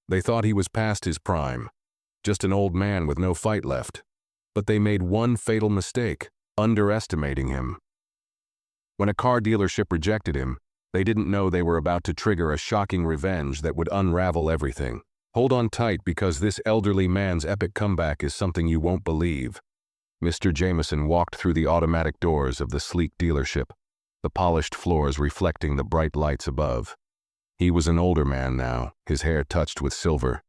They thought he was past his prime, just an old man with no fight left. But they made one fatal mistake, underestimating him. When a car dealership rejected him, they didn't know they were about to trigger a shocking revenge that would unravel everything. Hold on tight, because this elderly man's epic comeback is something you won't believe. Mr. Jameson walked through the automatic doors of the sleek dealership, the polished floors reflecting the bright lights above. He was an older man now, his hair touched with silver,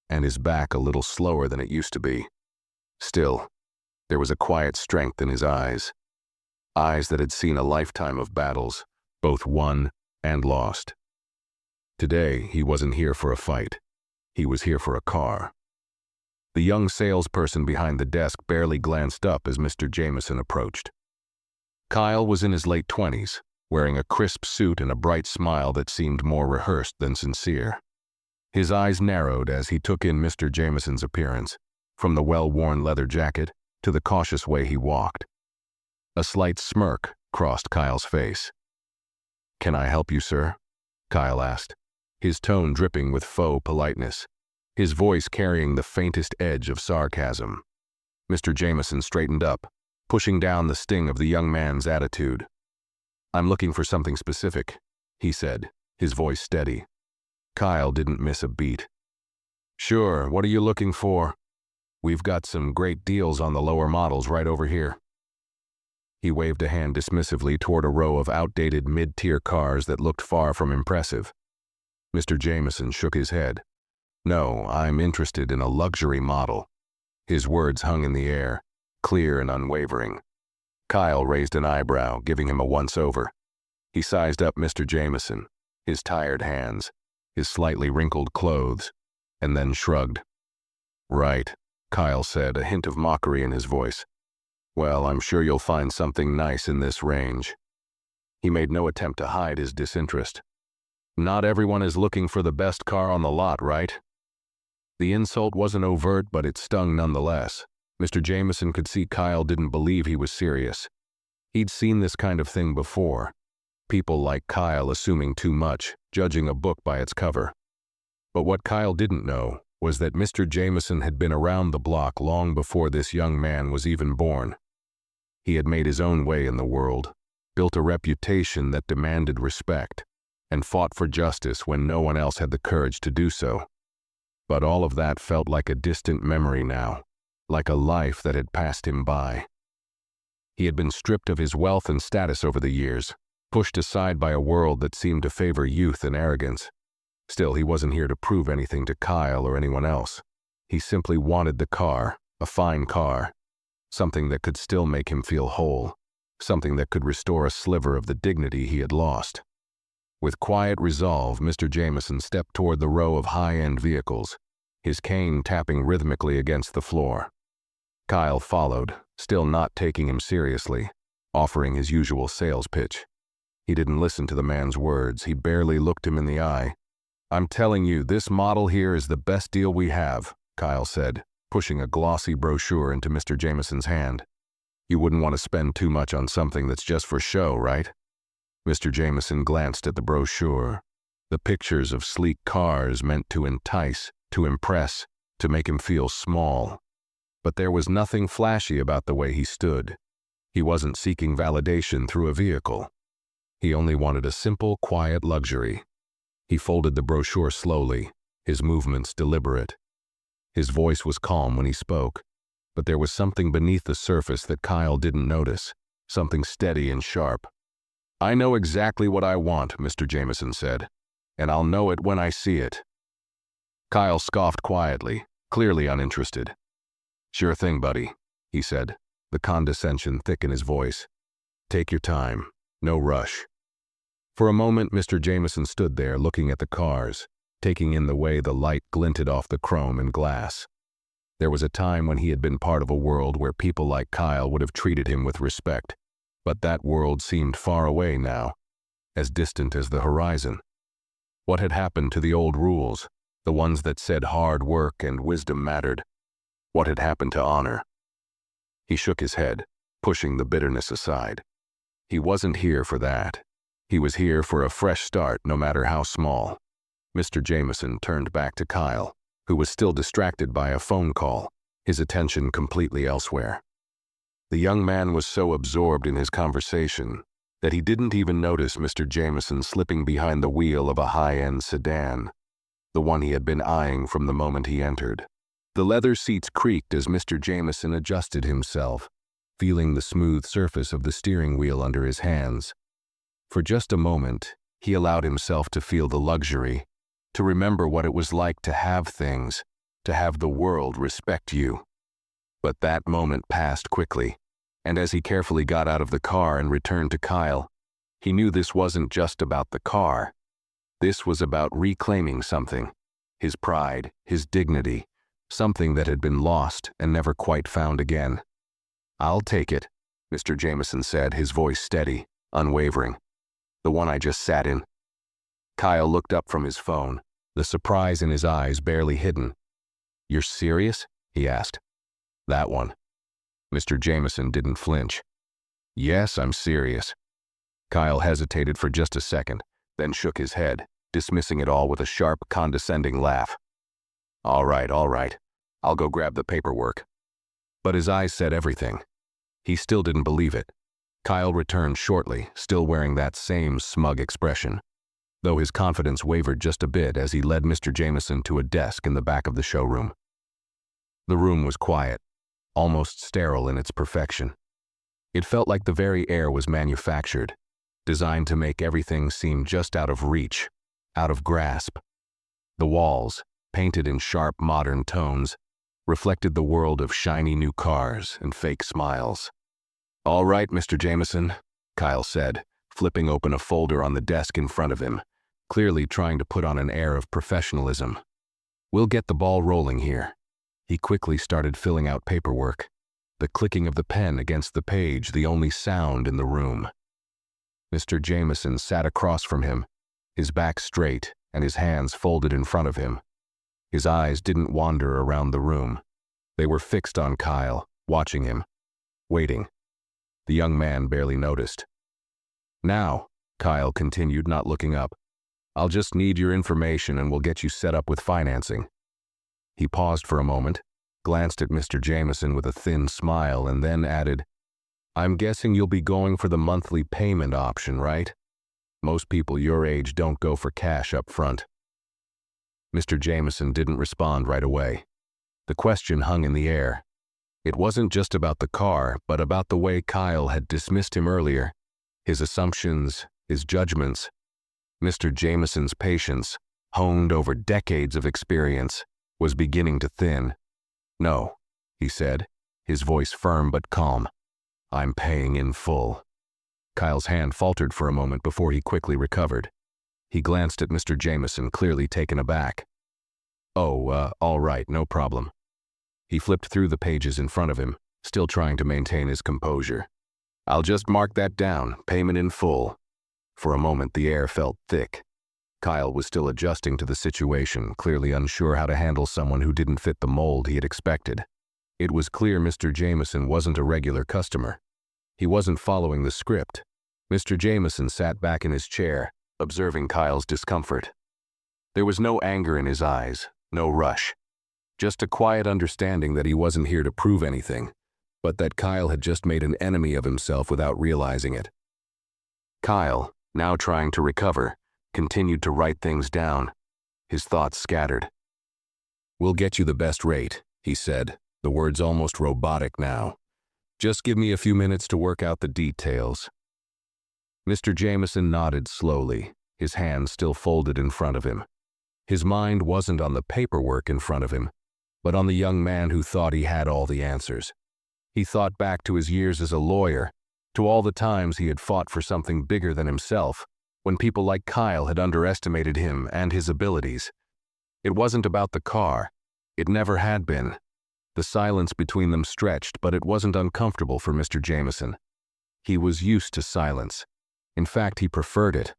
and his back a little slower than it used to be. Still, there was a quiet strength in his eyes that had seen a lifetime of battles, both won and lost. Today, he wasn't here for a fight. He was here for a car. The young salesperson behind the desk barely glanced up as Mr. Jameson approached. Kyle was in his late 20s, wearing a crisp suit and a bright smile that seemed more rehearsed than sincere. His eyes narrowed as he took in Mr. Jameson's appearance, from the well-worn leather jacket to the cautious way he walked. A slight smirk crossed Kyle's face. "Can I help you, sir?" Kyle asked, his tone dripping with faux politeness, his voice carrying the faintest edge of sarcasm. Mr. Jameson straightened up, pushing down the sting of the young man's attitude. "I'm looking for something specific," he said, his voice steady. Kyle didn't miss a beat. "Sure, what are you looking for? We've got some great deals on the lower models right over here." He waved a hand dismissively toward a row of outdated mid-tier cars that looked far from impressive. Mr. Jameson shook his head. "No, I'm interested in a luxury model." His words hung in the air, clear and unwavering. Kyle raised an eyebrow, giving him a once-over. He sized up Mr. Jameson, his tired hands, his slightly wrinkled clothes, and then shrugged. "Right," Kyle said, a hint of mockery in his voice. "Well, I'm sure you'll find something nice in this range." He made no attempt to hide his disinterest. "Not everyone is looking for the best car on the lot, right?" The insult wasn't overt, but it stung nonetheless. Mr. Jameson could see Kyle didn't believe he was serious. He'd seen this kind of thing before. People like Kyle assuming too much, judging a book by its cover. But what Kyle didn't know was that Mr. Jameson had been around the block long before this young man was even born. He had made his own way in the world, built a reputation that demanded respect, and fought for justice when no one else had the courage to do so. But all of that felt like a distant memory now, like a life that had passed him by. He had been stripped of his wealth and status over the years, pushed aside by a world that seemed to favor youth and arrogance. Still, he wasn't here to prove anything to Kyle or anyone else. He simply wanted the car, a fine car, something that could still make him feel whole, something that could restore a sliver of the dignity he had lost. With quiet resolve, Mr. Jameson stepped toward the row of high-end vehicles, his cane tapping rhythmically against the floor. Kyle followed, still not taking him seriously, offering his usual sales pitch. He didn't listen to the man's words. He barely looked him in the eye. "I'm telling you, this model here is the best deal we have," Kyle said, pushing a glossy brochure into Mr. Jameson's hand. "You wouldn't want to spend too much on something that's just for show, right?" Mr. Jameson glanced at the brochure. The pictures of sleek cars meant to entice, to impress, to make him feel small. But there was nothing flashy about the way he stood. He wasn't seeking validation through a vehicle. He only wanted a simple, quiet luxury. He folded the brochure slowly, his movements deliberate. His voice was calm when he spoke, but there was something beneath the surface that Kyle didn't notice, something steady and sharp. "I know exactly what I want," Mr. Jameson said, "and I'll know it when I see it." Kyle scoffed quietly, clearly uninterested. "Sure thing, buddy," he said, the condescension thick in his voice. "Take your time, no rush." For a moment, Mr. Jameson stood there looking at the cars, taking in the way the light glinted off the chrome and glass. There was a time when he had been part of a world where people like Kyle would have treated him with respect, but that world seemed far away now, as distant as the horizon. What had happened to the old rules, the ones that said hard work and wisdom mattered? What had happened to honor? He shook his head, pushing the bitterness aside. He wasn't here for that. He was here for a fresh start, no matter how small. Mr. Jameson turned back to Kyle, who was still distracted by a phone call, his attention completely elsewhere. The young man was so absorbed in his conversation that he didn't even notice Mr. Jameson slipping behind the wheel of a high-end sedan, the one he had been eyeing from the moment he entered. The leather seats creaked as Mr. Jameson adjusted himself, feeling the smooth surface of the steering wheel under his hands. For just a moment, he allowed himself to feel the luxury, to remember what it was like to have things, to have the world respect you. But that moment passed quickly, and as he carefully got out of the car and returned to Kyle, he knew this wasn't just about the car. This was about reclaiming something, his pride, his dignity, something that had been lost and never quite found again. "I'll take it," Mr. Jameson said, his voice steady, unwavering. "The one I just sat in." Kyle looked up from his phone, the surprise in his eyes barely hidden. "You're serious?" he asked. "That one." Mr. Jameson didn't flinch. "Yes, I'm serious." Kyle hesitated for just a second, then shook his head, dismissing it all with a sharp, condescending laugh. All right, I'll go grab the paperwork." But his eyes said everything. He still didn't believe it. Kyle returned shortly, still wearing that same smug expression, though his confidence wavered just a bit as he led Mr. Jameson to a desk in the back of the showroom. The room was quiet, almost sterile in its perfection. It felt like the very air was manufactured, designed to make everything seem just out of reach, out of grasp. The walls, painted in sharp modern tones, reflected the world of shiny new cars and fake smiles. "All right, Mr. Jameson," Kyle said, flipping open a folder on the desk in front of him, clearly trying to put on an air of professionalism. "We'll get the ball rolling here." He quickly started filling out paperwork, the clicking of the pen against the page the only sound in the room. Mr. Jameson sat across from him, his back straight and his hands folded in front of him. His eyes didn't wander around the room. They were fixed on Kyle, watching him, waiting. The young man barely noticed. "Now," Kyle continued, not looking up, "I'll just need your information and we'll get you set up with financing." He paused for a moment, glanced at Mr. Jameson with a thin smile, and then added, "I'm guessing you'll be going for the monthly payment option, right? Most people your age don't go for cash up front." Mr. Jameson didn't respond right away. The question hung in the air. It wasn't just about the car, but about the way Kyle had dismissed him earlier, his assumptions, his judgments. Mr. Jameson's patience, honed over decades of experience, was beginning to thin. "No," he said, his voice firm but calm. "I'm paying in full." Kyle's hand faltered for a moment before he quickly recovered. He glanced at Mr. Jameson, clearly taken aback. "Oh, all right, no problem." He flipped through the pages in front of him, still trying to maintain his composure. "I'll just mark that down, payment in full." For a moment the air felt thick. Kyle was still adjusting to the situation, clearly unsure how to handle someone who didn't fit the mold he had expected. It was clear Mr. Jameson wasn't a regular customer. He wasn't following the script. Mr. Jameson sat back in his chair, observing Kyle's discomfort. There was no anger in his eyes, no rush. Just a quiet understanding that he wasn't here to prove anything, but that Kyle had just made an enemy of himself without realizing it. Kyle, now trying to recover, continued to write things down, his thoughts scattered. "We'll get you the best rate," he said, the words almost robotic now. "Just give me a few minutes to work out the details." Mr. Jameson nodded slowly, his hands still folded in front of him. His mind wasn't on the paperwork in front of him, but on the young man who thought he had all the answers. He thought back to his years as a lawyer, to all the times he had fought for something bigger than himself, when people like Kyle had underestimated him and his abilities. It wasn't about the car. It never had been. The silence between them stretched, but it wasn't uncomfortable for Mr. Jameson. He was used to silence. In fact, he preferred it.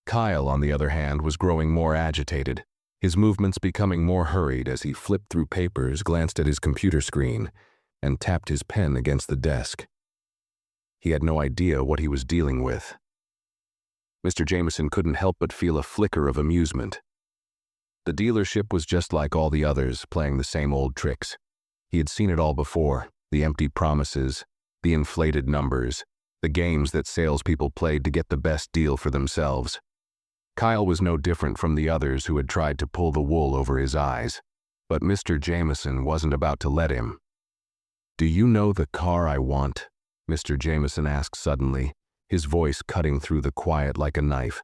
Kyle, on the other hand, was growing more agitated, his movements becoming more hurried as he flipped through papers, glanced at his computer screen, and tapped his pen against the desk. He had no idea what he was dealing with. Mr. Jameson couldn't help but feel a flicker of amusement. The dealership was just like all the others, playing the same old tricks. He had seen it all before, the empty promises, the inflated numbers, the games that salespeople played to get the best deal for themselves. Kyle was no different from the others who had tried to pull the wool over his eyes, but Mr. Jameson wasn't about to let him. "Do you know the car I want?" Mr. Jameson asked suddenly, his voice cutting through the quiet like a knife.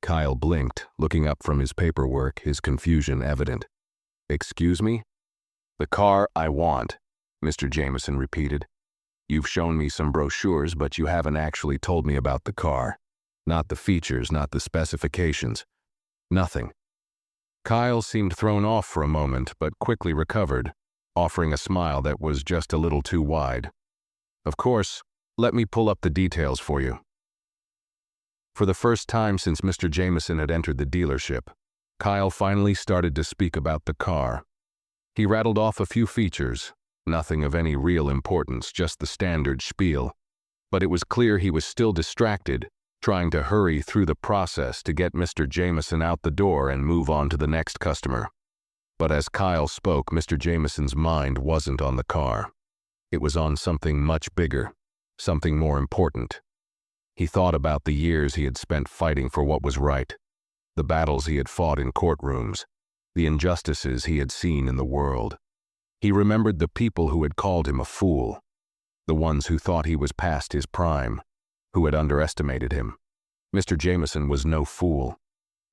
Kyle blinked, looking up from his paperwork, his confusion evident. "Excuse me?" "The car I want," Mr. Jameson repeated. "You've shown me some brochures, but you haven't actually told me about the car. Not the features, not the specifications. Nothing." Kyle seemed thrown off for a moment, but quickly recovered, offering a smile that was just a little too wide. "Of course, let me pull up the details for you." For the first time since Mr. Jameson had entered the dealership, Kyle finally started to speak about the car. He rattled off a few features, nothing of any real importance, just the standard spiel. But it was clear he was still distracted, trying to hurry through the process to get Mr. Jameson out the door and move on to the next customer. But as Kyle spoke, Mr. Jameson's mind wasn't on the car. It was on something much bigger, something more important. He thought about the years he had spent fighting for what was right, the battles he had fought in courtrooms, the injustices he had seen in the world. He remembered the people who had called him a fool, the ones who thought he was past his prime, who had underestimated him. Mr. Jameson was no fool.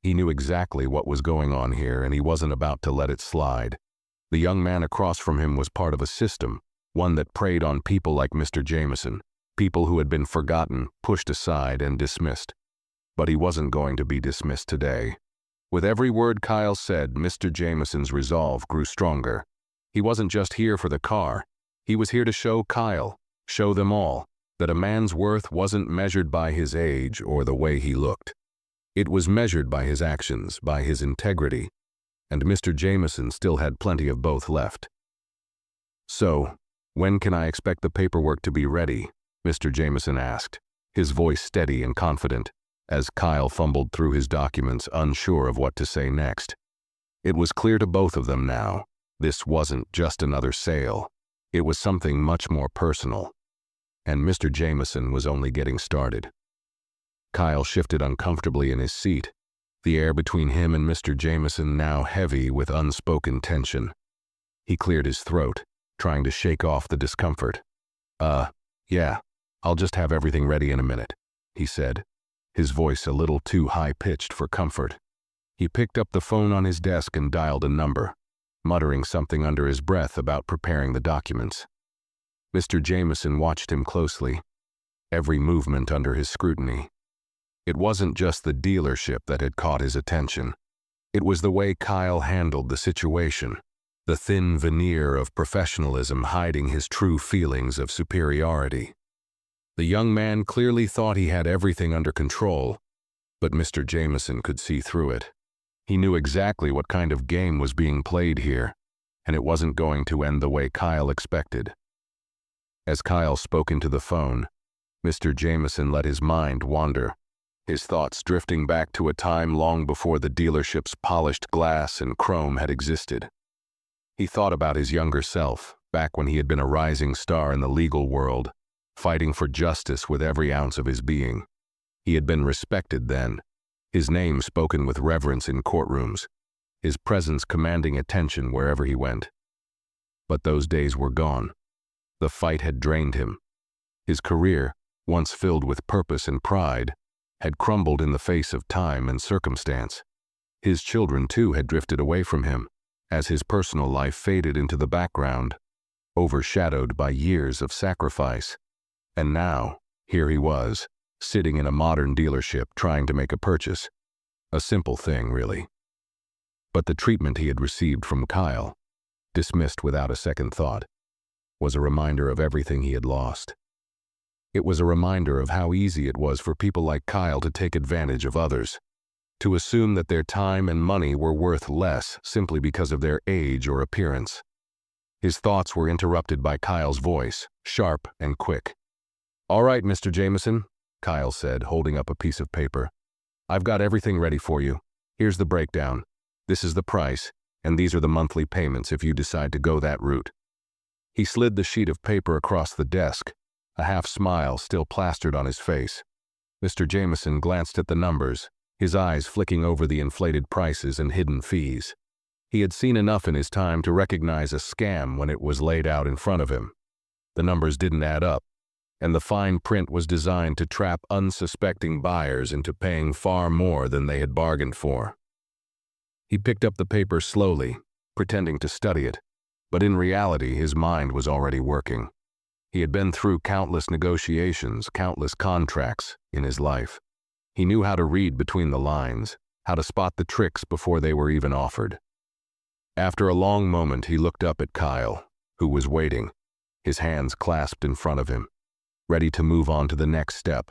He knew exactly what was going on here, and he wasn't about to let it slide. The young man across from him was part of a system, one that preyed on people like Mr. Jameson, people who had been forgotten, pushed aside, and dismissed. But he wasn't going to be dismissed today. With every word Kyle said, Mr. Jameson's resolve grew stronger. He wasn't just here for the car. He was here to show Kyle, show them all, that a man's worth wasn't measured by his age or the way he looked. It was measured by his actions, by his integrity, and Mr. Jameson still had plenty of both left. "So, when can I expect the paperwork to be ready?" Mr. Jameson asked, his voice steady and confident, as Kyle fumbled through his documents, unsure of what to say next. It was clear to both of them now. This wasn't just another sale. It was something much more personal. And Mr. Jameson was only getting started. Kyle shifted uncomfortably in his seat, the air between him and Mr. Jameson now heavy with unspoken tension. He cleared his throat, trying to shake off the discomfort. Yeah, I'll just have everything ready in a minute," he said, his voice a little too high-pitched for comfort. He picked up the phone on his desk and dialed a number, muttering something under his breath about preparing the documents. Mr. Jameson watched him closely, every movement under his scrutiny. It wasn't just the dealership that had caught his attention. It was the way Kyle handled the situation, the thin veneer of professionalism hiding his true feelings of superiority. The young man clearly thought he had everything under control, but Mr. Jameson could see through it. He knew exactly what kind of game was being played here, and it wasn't going to end the way Kyle expected. As Kyle spoke into the phone, Mr. Jameson let his mind wander, his thoughts drifting back to a time long before the dealership's polished glass and chrome had existed. He thought about his younger self, back when he had been a rising star in the legal world, fighting for justice with every ounce of his being. He had been respected then, his name spoken with reverence in courtrooms, his presence commanding attention wherever he went. But those days were gone. The fight had drained him. His career, once filled with purpose and pride, had crumbled in the face of time and circumstance. His children, too, had drifted away from him, as his personal life faded into the background, overshadowed by years of sacrifice. And now, here he was, sitting in a modern dealership trying to make a purchase. A simple thing, really. But the treatment he had received from Kyle, dismissed without a second thought, was a reminder of everything he had lost. It was a reminder of how easy it was for people like Kyle to take advantage of others, to assume that their time and money were worth less simply because of their age or appearance. His thoughts were interrupted by Kyle's voice, sharp and quick. "All right, Mr. Jameson," Kyle said, holding up a piece of paper. "I've got everything ready for you. Here's the breakdown. This is the price, and these are the monthly payments if you decide to go that route." He slid the sheet of paper across the desk, a half-smile still plastered on his face. Mr. Jameson glanced at the numbers, his eyes flicking over the inflated prices and hidden fees. He had seen enough in his time to recognize a scam when it was laid out in front of him. The numbers didn't add up, and the fine print was designed to trap unsuspecting buyers into paying far more than they had bargained for. He picked up the paper slowly, pretending to study it, but in reality his mind was already working. He had been through countless negotiations, countless contracts in his life. He knew how to read between the lines, how to spot the tricks before they were even offered. After a long moment, he looked up at Kyle, who was waiting, his hands clasped in front of him, ready to move on to the next step.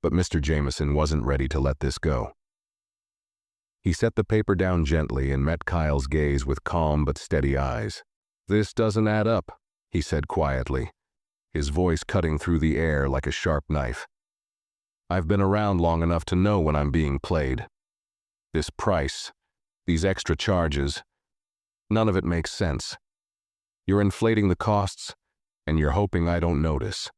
But Mr. Jameson wasn't ready to let this go. He set the paper down gently and met Kyle's gaze with calm but steady eyes. "This doesn't add up," he said quietly, his voice cutting through the air like a sharp knife. "I've been around long enough to know when I'm being played. This price, these extra charges, none of it makes sense. You're inflating the costs, and you're hoping I don't notice."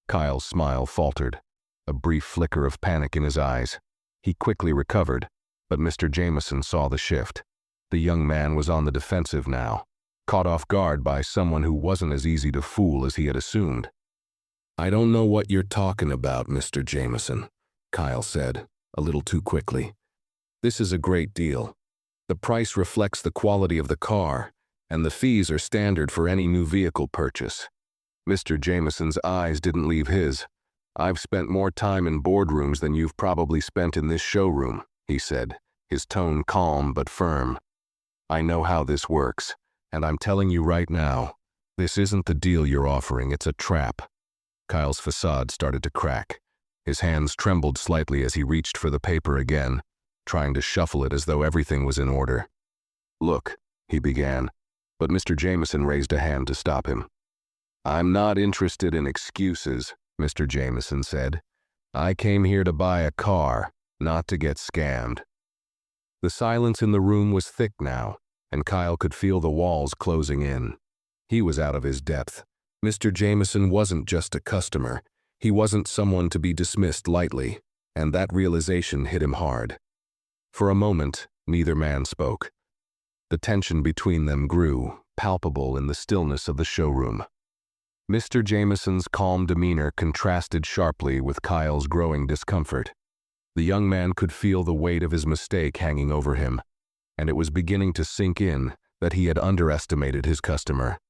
Kyle's smile faltered, a brief flicker of panic in his eyes. He quickly recovered, but Mr. Jameson saw the shift. The young man was on the defensive now, caught off guard by someone who wasn't as easy to fool as he had assumed. "I don't know what you're talking about, Mr. Jameson," Kyle said, a little too quickly. "This is a great deal. The price reflects the quality of the car, and the fees are standard for any new vehicle purchase." Mr. Jameson's eyes didn't leave his. "I've spent more time in boardrooms than you've probably spent in this showroom," he said, his tone calm but firm. "I know how this works, and I'm telling you right now, this isn't the deal you're offering, it's a trap." Kyle's facade started to crack. His hands trembled slightly as he reached for the paper again, trying to shuffle it as though everything was in order. "Look," he began, but Mr. Jameson raised a hand to stop him. "I'm not interested in excuses," Mr. Jameson said. "I came here to buy a car, not to get scammed." The silence in the room was thick now, and Kyle could feel the walls closing in. He was out of his depth. Mr. Jameson wasn't just a customer. He wasn't someone to be dismissed lightly, and that realization hit him hard. For a moment, neither man spoke. The tension between them grew, palpable in the stillness of the showroom. Mr. Jameson's calm demeanor contrasted sharply with Kyle's growing discomfort. The young man could feel the weight of his mistake hanging over him, and it was beginning to sink in that he had underestimated his customer.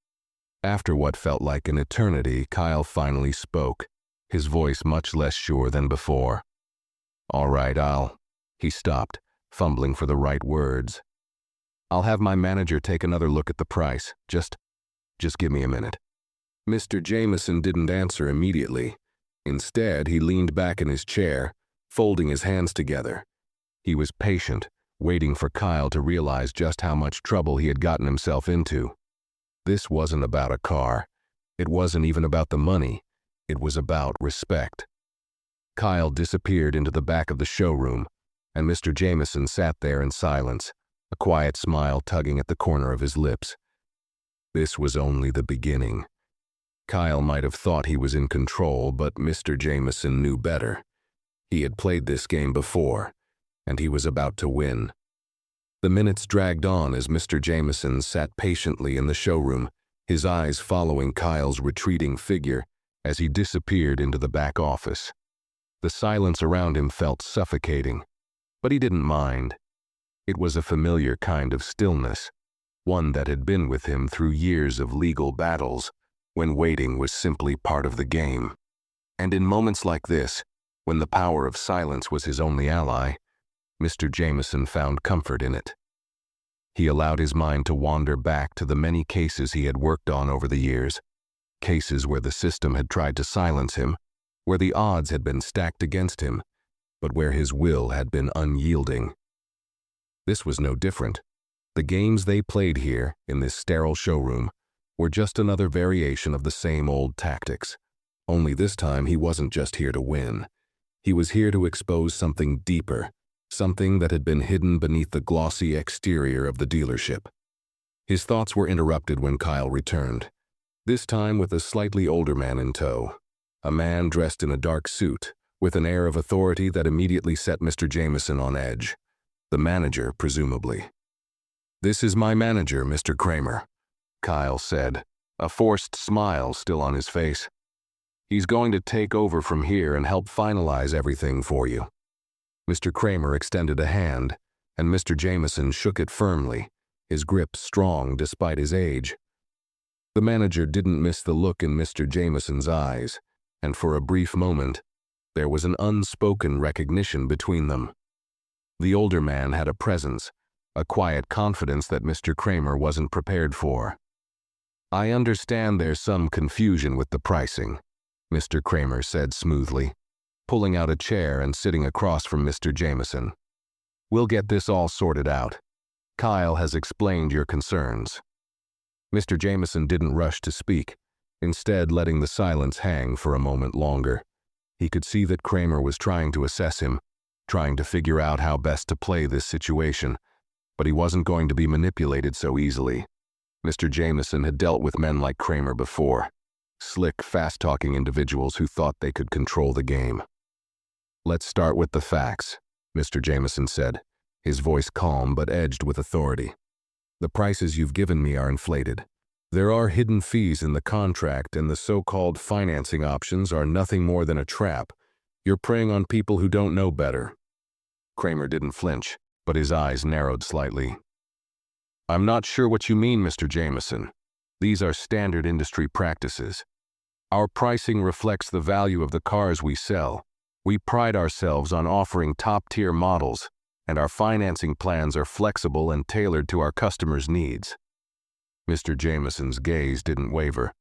After what felt like an eternity, Kyle finally spoke, his voice much less sure than before. "All right, He stopped, fumbling for the right words. "I'll have my manager take another look at the price. Just give me a minute." Mr. Jameson didn't answer immediately. Instead, he leaned back in his chair, folding his hands together. He was patient, waiting for Kyle to realize just how much trouble he had gotten himself into. This wasn't about a car. It wasn't even about the money. It was about respect. Kyle disappeared into the back of the showroom, and Mr. Jameson sat there in silence, a quiet smile tugging at the corner of his lips. This was only the beginning. Kyle might have thought he was in control, but Mr. Jameson knew better. He had played this game before, and he was about to win. The minutes dragged on as Mr. Jameson sat patiently in the showroom, his eyes following Kyle's retreating figure as he disappeared into the back office. The silence around him felt suffocating, but he didn't mind. It was a familiar kind of stillness, one that had been with him through years of legal battles, when waiting was simply part of the game. And in moments like this, when the power of silence was his only ally, Mr. Jameson found comfort in it. He allowed his mind to wander back to the many cases he had worked on over the years, cases where the system had tried to silence him, where the odds had been stacked against him, but where his will had been unyielding. This was no different. The games they played here, in this sterile showroom, were just another variation of the same old tactics. Only this time he wasn't just here to win. He was here to expose something deeper, something that had been hidden beneath the glossy exterior of the dealership. His thoughts were interrupted when Kyle returned, this time with a slightly older man in tow, a man dressed in a dark suit, with an air of authority that immediately set Mr. Jameson on edge. The manager, presumably. "This is my manager, Mr. Kramer," Kyle said, a forced smile still on his face. "He's going to take over from here and help finalize everything for you." Mr. Kramer extended a hand, and Mr. Jameson shook it firmly, his grip strong despite his age. The manager didn't miss the look in Mr. Jameson's eyes, and for a brief moment, there was an unspoken recognition between them. The older man had a presence, a quiet confidence that Mr. Kramer wasn't prepared for. "I understand there's some confusion with the pricing," Mr. Kramer said smoothly, pulling out a chair and sitting across from Mr. Jameson. "We'll get this all sorted out. Kyle has explained your concerns." Mr. Jameson didn't rush to speak, instead letting the silence hang for a moment longer. He could see that Kramer was trying to assess him, trying to figure out how best to play this situation, but he wasn't going to be manipulated so easily. Mr. Jameson had dealt with men like Kramer before, slick, fast-talking individuals who thought they could control the game. "Let's start with the facts," Mr. Jameson said, his voice calm but edged with authority. "The prices you've given me are inflated. There are hidden fees in the contract, and the so-called financing options are nothing more than a trap. You're preying on people who don't know better." Kramer didn't flinch, but his eyes narrowed slightly. "I'm not sure what you mean, Mr. Jameson. These are standard industry practices. Our pricing reflects the value of the cars we sell. We pride ourselves on offering top-tier models, and our financing plans are flexible and tailored to our customers' needs." Mr. Jameson's gaze didn't waver.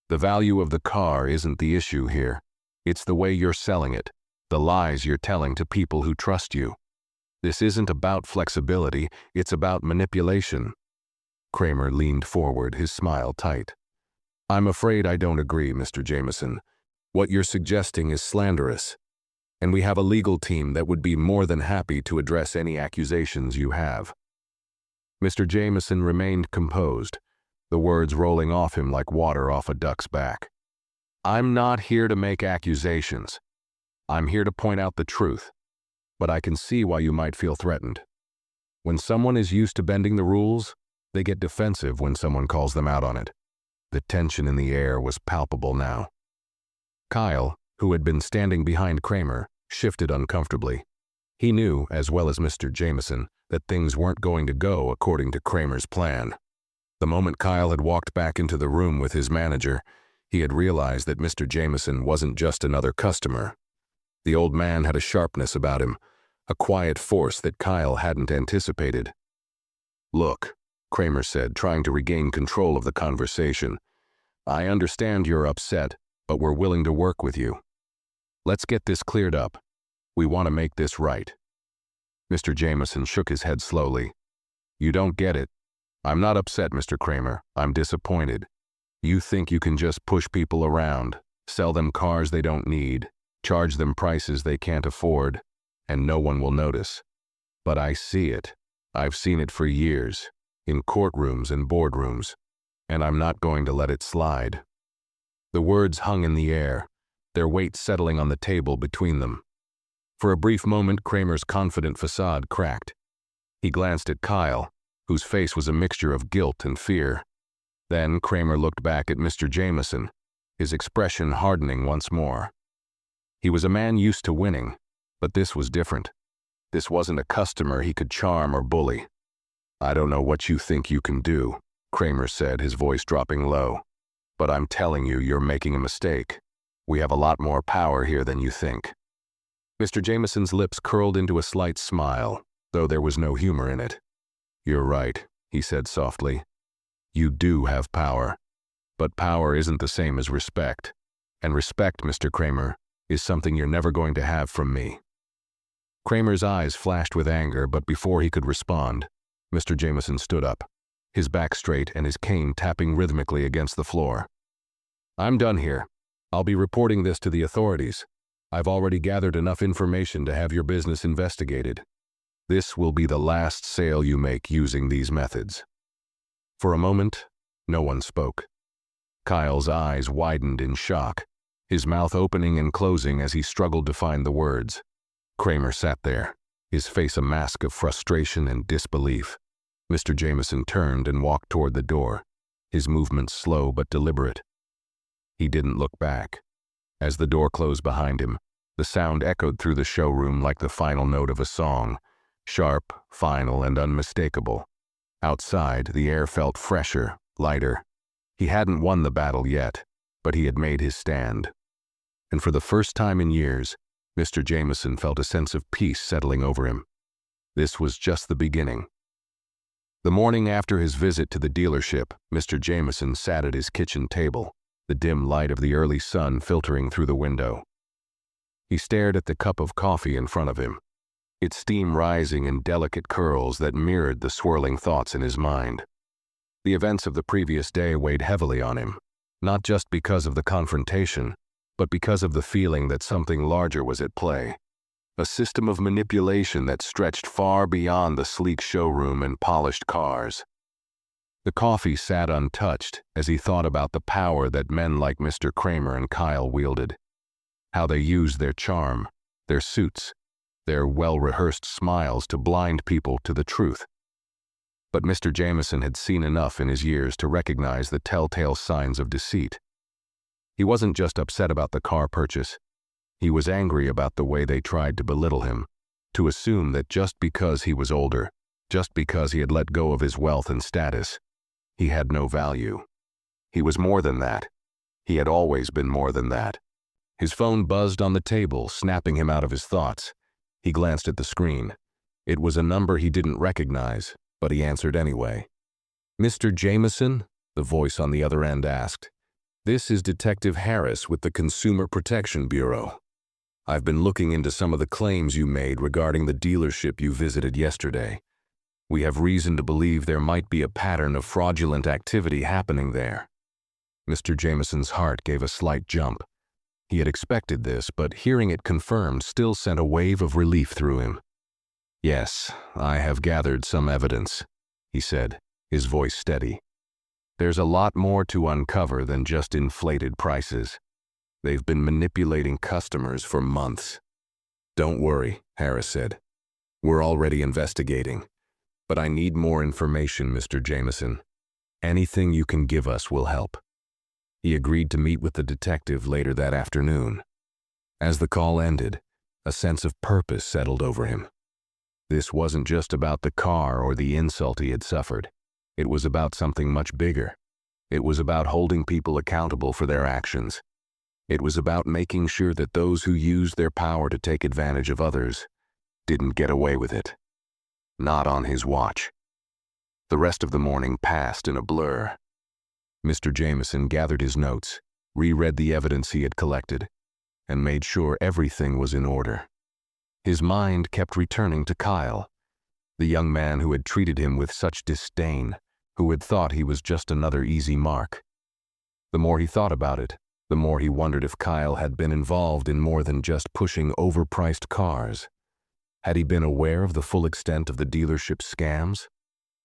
"The value of the car isn't the issue here. It's the way you're selling it, the lies you're telling to people who trust you. This isn't about flexibility, it's about manipulation." Kramer leaned forward, his smile tight. "I'm afraid I don't agree, Mr. Jameson. What you're suggesting is slanderous, and we have a legal team that would be more than happy to address any accusations you have." Mr. Jameson remained composed, the words rolling off him like water off a duck's back. "I'm not here to make accusations. I'm here to point out the truth, but I can see why you might feel threatened. When someone is used to bending the rules, they get defensive when someone calls them out on it." The tension in the air was palpable now. Kyle, who had been standing behind Kramer, shifted uncomfortably. He knew, as well as Mr. Jameson, that things weren't going to go according to Kramer's plan. The moment Kyle had walked back into the room with his manager, he had realized that Mr. Jameson wasn't just another customer. The old man had a sharpness about him, a quiet force that Kyle hadn't anticipated. "Look," Kramer said, trying to regain control of the conversation, "I understand you're upset, but we're willing to work with you. Let's get this cleared up. We want to make this right." Mr. Jameson shook his head slowly. "You don't get it. I'm not upset, Mr. Kramer. I'm disappointed. You think you can just push people around, sell them cars they don't need, charge them prices they can't afford, and no one will notice. But I see it. I've seen it for years, in courtrooms and boardrooms, and I'm not going to let it slide." The words hung in the air, their weight settling on the table between them. For a brief moment, Kramer's confident facade cracked. He glanced at Kyle, whose face was a mixture of guilt and fear. Then Kramer looked back at Mr. Jameson, his expression hardening once more. He was a man used to winning, but this was different. This wasn't a customer he could charm or bully. "I don't know what you think you can do," Kramer said, his voice dropping low. "But I'm telling you, you're making a mistake. We have a lot more power here than you think." Mr. Jameson's lips curled into a slight smile, though there was no humor in it. "You're right," he said softly. "You do have power. But power isn't the same as respect. And respect, Mr. Kramer, is something you're never going to have from me." Kramer's eyes flashed with anger, but before he could respond, Mr. Jameson stood up, his back straight and his cane tapping rhythmically against the floor. "I'm done here. I'll be reporting this to the authorities. I've already gathered enough information to have your business investigated. This will be the last sale you make using these methods." For a moment, no one spoke. Kyle's eyes widened in shock, his mouth opening and closing as he struggled to find the words. Kramer sat there, his face a mask of frustration and disbelief. Mr. Jameson turned and walked toward the door, his movements slow but deliberate. He didn't look back. As the door closed behind him, the sound echoed through the showroom like the final note of a song, sharp, final, and unmistakable. Outside, the air felt fresher, lighter. He hadn't won the battle yet, but he had made his stand. And for the first time in years, Mr. Jameson felt a sense of peace settling over him. This was just the beginning. The morning after his visit to the dealership, Mr. Jameson sat at his kitchen table, the dim light of the early sun filtering through the window. He stared at the cup of coffee in front of him, its steam rising in delicate curls that mirrored the swirling thoughts in his mind. The events of the previous day weighed heavily on him, not just because of the confrontation, but because of the feeling that something larger was at play. A system of manipulation that stretched far beyond the sleek showroom and polished cars. The coffee sat untouched as he thought about the power that men like Mr. Kramer and Kyle wielded. How they used their charm, their suits, their well-rehearsed smiles to blind people to the truth. But Mr. Jameson had seen enough in his years to recognize the telltale signs of deceit. He wasn't just upset about the car purchase. He was angry about the way they tried to belittle him, to assume that just because he was older, just because he had let go of his wealth and status, he had no value. He was more than that. He had always been more than that. His phone buzzed on the table, snapping him out of his thoughts. He glanced at the screen. It was a number he didn't recognize, but he answered anyway. "Mr. Jameson?" the voice on the other end asked. "This is Detective Harris with the Consumer Protection Bureau. I've been looking into some of the claims you made regarding the dealership you visited yesterday. We have reason to believe there might be a pattern of fraudulent activity happening there." Mr. Jameson's heart gave a slight jump. He had expected this, but hearing it confirmed still sent a wave of relief through him. "Yes, I have gathered some evidence," he said, his voice steady. "There's a lot more to uncover than just inflated prices. They've been manipulating customers for months." "Don't worry," Harris said. "We're already investigating. But I need more information, Mr. Jameson. Anything you can give us will help." He agreed to meet with the detective later that afternoon. As the call ended, a sense of purpose settled over him. This wasn't just about the car or the insult he had suffered. It was about something much bigger. It was about holding people accountable for their actions. It was about making sure that those who used their power to take advantage of others didn't get away with it. Not on his watch. The rest of the morning passed in a blur. Mr. Jameson gathered his notes, reread the evidence he had collected, and made sure everything was in order. His mind kept returning to Kyle, the young man who had treated him with such disdain, who had thought he was just another easy mark. The more he thought about it, the more he wondered if Kyle had been involved in more than just pushing overpriced cars. Had he been aware of the full extent of the dealership's scams?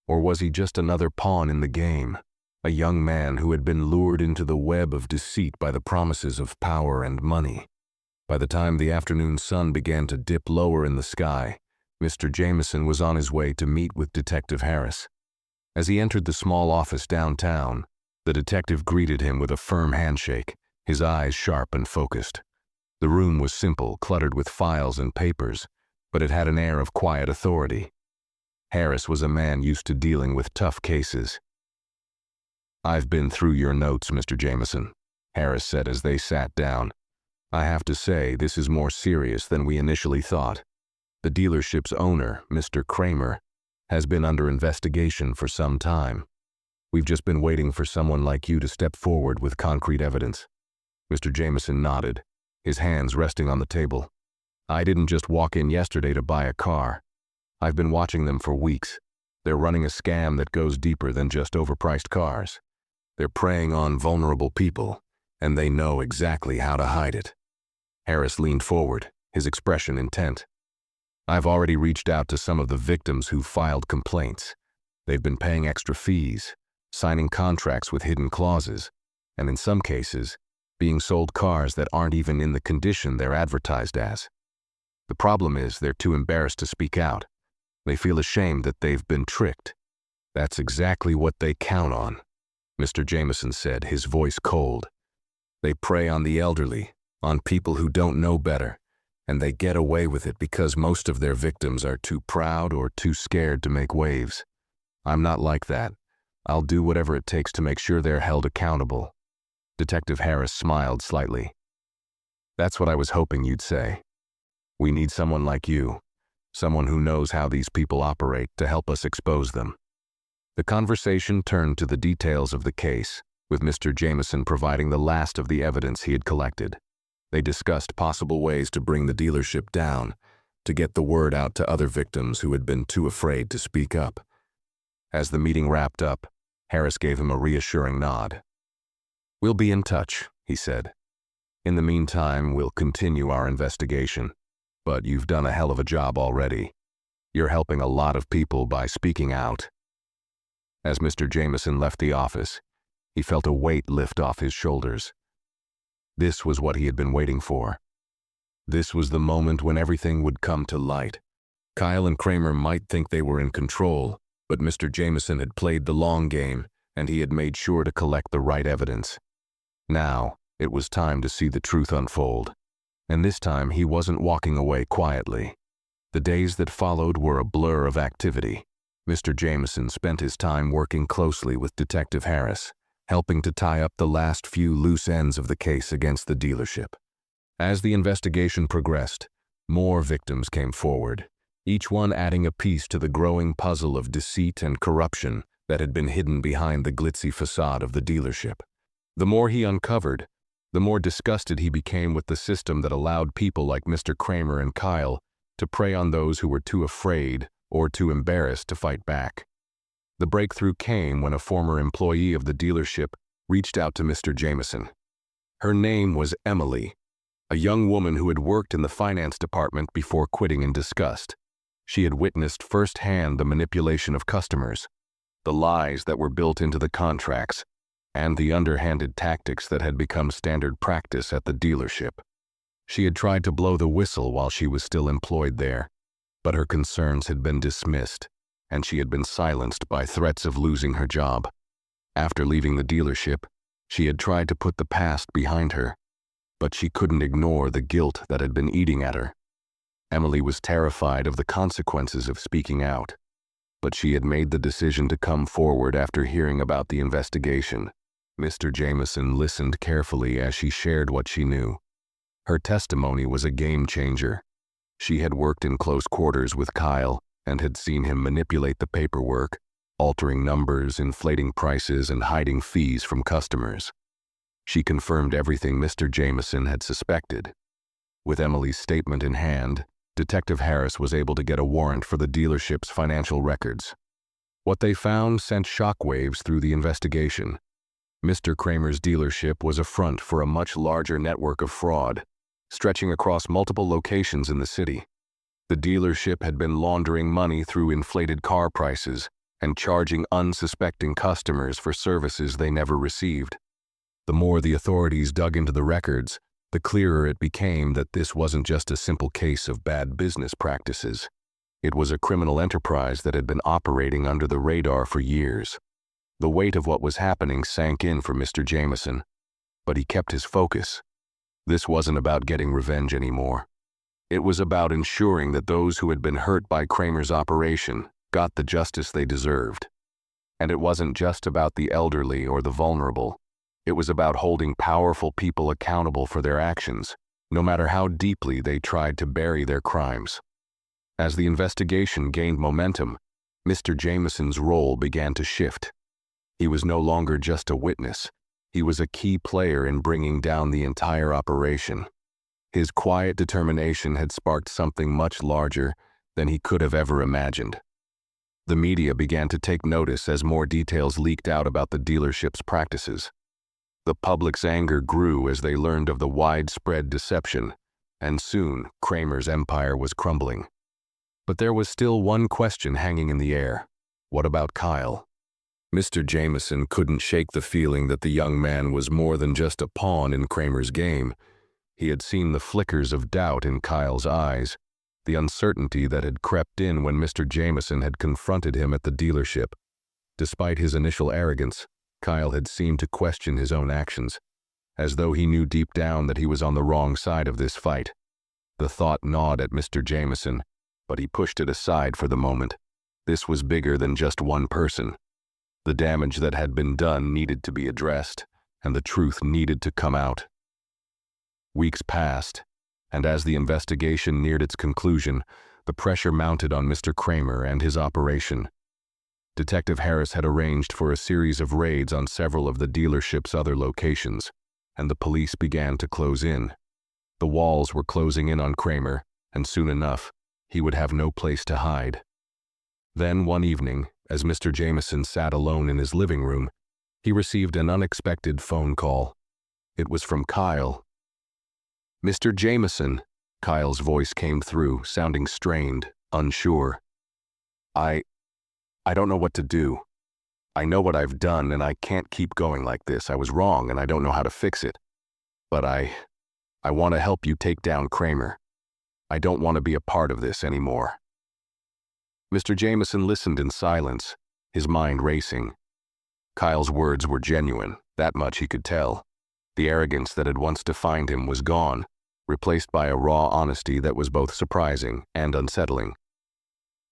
Or was he just another pawn in the game, a young man who had been lured into the web of deceit by the promises of power and money? By the time the afternoon sun began to dip lower in the sky, Mr. Jameson was on his way to meet with Detective Harris. As he entered the small office downtown, the detective greeted him with a firm handshake, his eyes sharp and focused. The room was simple, cluttered with files and papers, but it had an air of quiet authority. Harris was a man used to dealing with tough cases. "I've been through your notes, Mr. Jameson," Harris said as they sat down. "I have to say, this is more serious than we initially thought. The dealership's owner, Mr. Kramer, has been under investigation for some time. We've just been waiting for someone like you to step forward with concrete evidence." Mr. Jameson nodded, his hands resting on the table. "I didn't just walk in yesterday to buy a car. I've been watching them for weeks. They're running a scam that goes deeper than just overpriced cars. They're preying on vulnerable people, and they know exactly how to hide it." Harris leaned forward, his expression intent. I've already reached out to some of the victims who filed complaints. They've been paying extra fees, signing contracts with hidden clauses, and in some cases, being sold cars that aren't even in the condition they're advertised as. The problem is they're too embarrassed to speak out. They feel ashamed that they've been tricked. That's exactly what they count on, Mr. Jameson said, his voice cold. They prey on the elderly, on people who don't know better, and they get away with it because most of their victims are too proud or too scared to make waves. I'm not like that. I'll do whatever it takes to make sure they're held accountable. Detective Harris smiled slightly. That's what I was hoping you'd say. We need someone like you, someone who knows how these people operate to help us expose them. The conversation turned to the details of the case, with Mr. Jameson providing the last of the evidence he had collected. They discussed possible ways to bring the dealership down, to get the word out to other victims who had been too afraid to speak up. As the meeting wrapped up, Harris gave him a reassuring nod. "We'll be in touch," he said. "In the meantime, we'll continue our investigation. But you've done a hell of a job already. You're helping a lot of people by speaking out." As Mr. Jameson left the office, he felt a weight lift off his shoulders. This was what he had been waiting for. This was the moment when everything would come to light. Kyle and Kramer might think they were in control, but Mr. Jameson had played the long game, and he had made sure to collect the right evidence. Now, it was time to see the truth unfold. And this time he wasn't walking away quietly. The days that followed were a blur of activity. Mr. Jameson spent his time working closely with Detective Harris, helping to tie up the last few loose ends of the case against the dealership. As the investigation progressed, more victims came forward, each one adding a piece to the growing puzzle of deceit and corruption that had been hidden behind the glitzy facade of the dealership. The more he uncovered, the more disgusted he became with the system that allowed people like Mr. Kramer and Kyle to prey on those who were too afraid or too embarrassed to fight back. The breakthrough came when a former employee of the dealership reached out to Mr. Jameson. Her name was Emily, a young woman who had worked in the finance department before quitting in disgust. She had witnessed firsthand the manipulation of customers, the lies that were built into the contracts, and the underhanded tactics that had become standard practice at the dealership. She had tried to blow the whistle while she was still employed there, but her concerns had been dismissed, and she had been silenced by threats of losing her job. After leaving the dealership, she had tried to put the past behind her, but she couldn't ignore the guilt that had been eating at her. Emily was terrified of the consequences of speaking out, but she had made the decision to come forward after hearing about the investigation. Mr. Jameson listened carefully as she shared what she knew. Her testimony was a game changer. She had worked in close quarters with Kyle and had seen him manipulate the paperwork, altering numbers, inflating prices, and hiding fees from customers. She confirmed everything Mr. Jameson had suspected. With Emily's statement in hand, Detective Harris was able to get a warrant for the dealership's financial records. What they found sent shockwaves through the investigation. Mr. Kramer's dealership was a front for a much larger network of fraud, stretching across multiple locations in the city. The dealership had been laundering money through inflated car prices and charging unsuspecting customers for services they never received. The more the authorities dug into the records, the clearer it became that this wasn't just a simple case of bad business practices. It was a criminal enterprise that had been operating under the radar for years. The weight of what was happening sank in for Mr. Jameson, but he kept his focus. This wasn't about getting revenge anymore. It was about ensuring that those who had been hurt by Kramer's operation got the justice they deserved. And it wasn't just about the elderly or the vulnerable. It was about holding powerful people accountable for their actions, no matter how deeply they tried to bury their crimes. As the investigation gained momentum, Mr. Jameson's role began to shift. He was no longer just a witness. He was a key player in bringing down the entire operation. His quiet determination had sparked something much larger than he could have ever imagined. The media began to take notice as more details leaked out about the dealership's practices. The public's anger grew as they learned of the widespread deception, and soon Kramer's empire was crumbling. But there was still one question hanging in the air. What about Kyle? Mr. Jameson couldn't shake the feeling that the young man was more than just a pawn in Kramer's game. He had seen the flickers of doubt in Kyle's eyes, the uncertainty that had crept in when Mr. Jameson had confronted him at the dealership. Despite his initial arrogance, Kyle had seemed to question his own actions, as though he knew deep down that he was on the wrong side of this fight. The thought gnawed at Mr. Jameson, but he pushed it aside for the moment. This was bigger than just one person. The damage that had been done needed to be addressed, and the truth needed to come out. Weeks passed, and as the investigation neared its conclusion, the pressure mounted on Mr. Kramer and his operation. Detective Harris had arranged for a series of raids on several of the dealership's other locations, and the police began to close in. The walls were closing in on Kramer, and soon enough, he would have no place to hide. Then one evening, as Mr. Jameson sat alone in his living room, he received an unexpected phone call. It was from Kyle. "Mr. Jameson," Kyle's voice came through, sounding strained, unsure. I don't know what to do. I know what I've done, and I can't keep going like this. I was wrong, and I don't know how to fix it. But I want to help you take down Kramer. I don't want to be a part of this anymore." Mr. Jameson listened in silence, his mind racing. Kyle's words were genuine, that much he could tell. The arrogance that had once defined him was gone, replaced by a raw honesty that was both surprising and unsettling.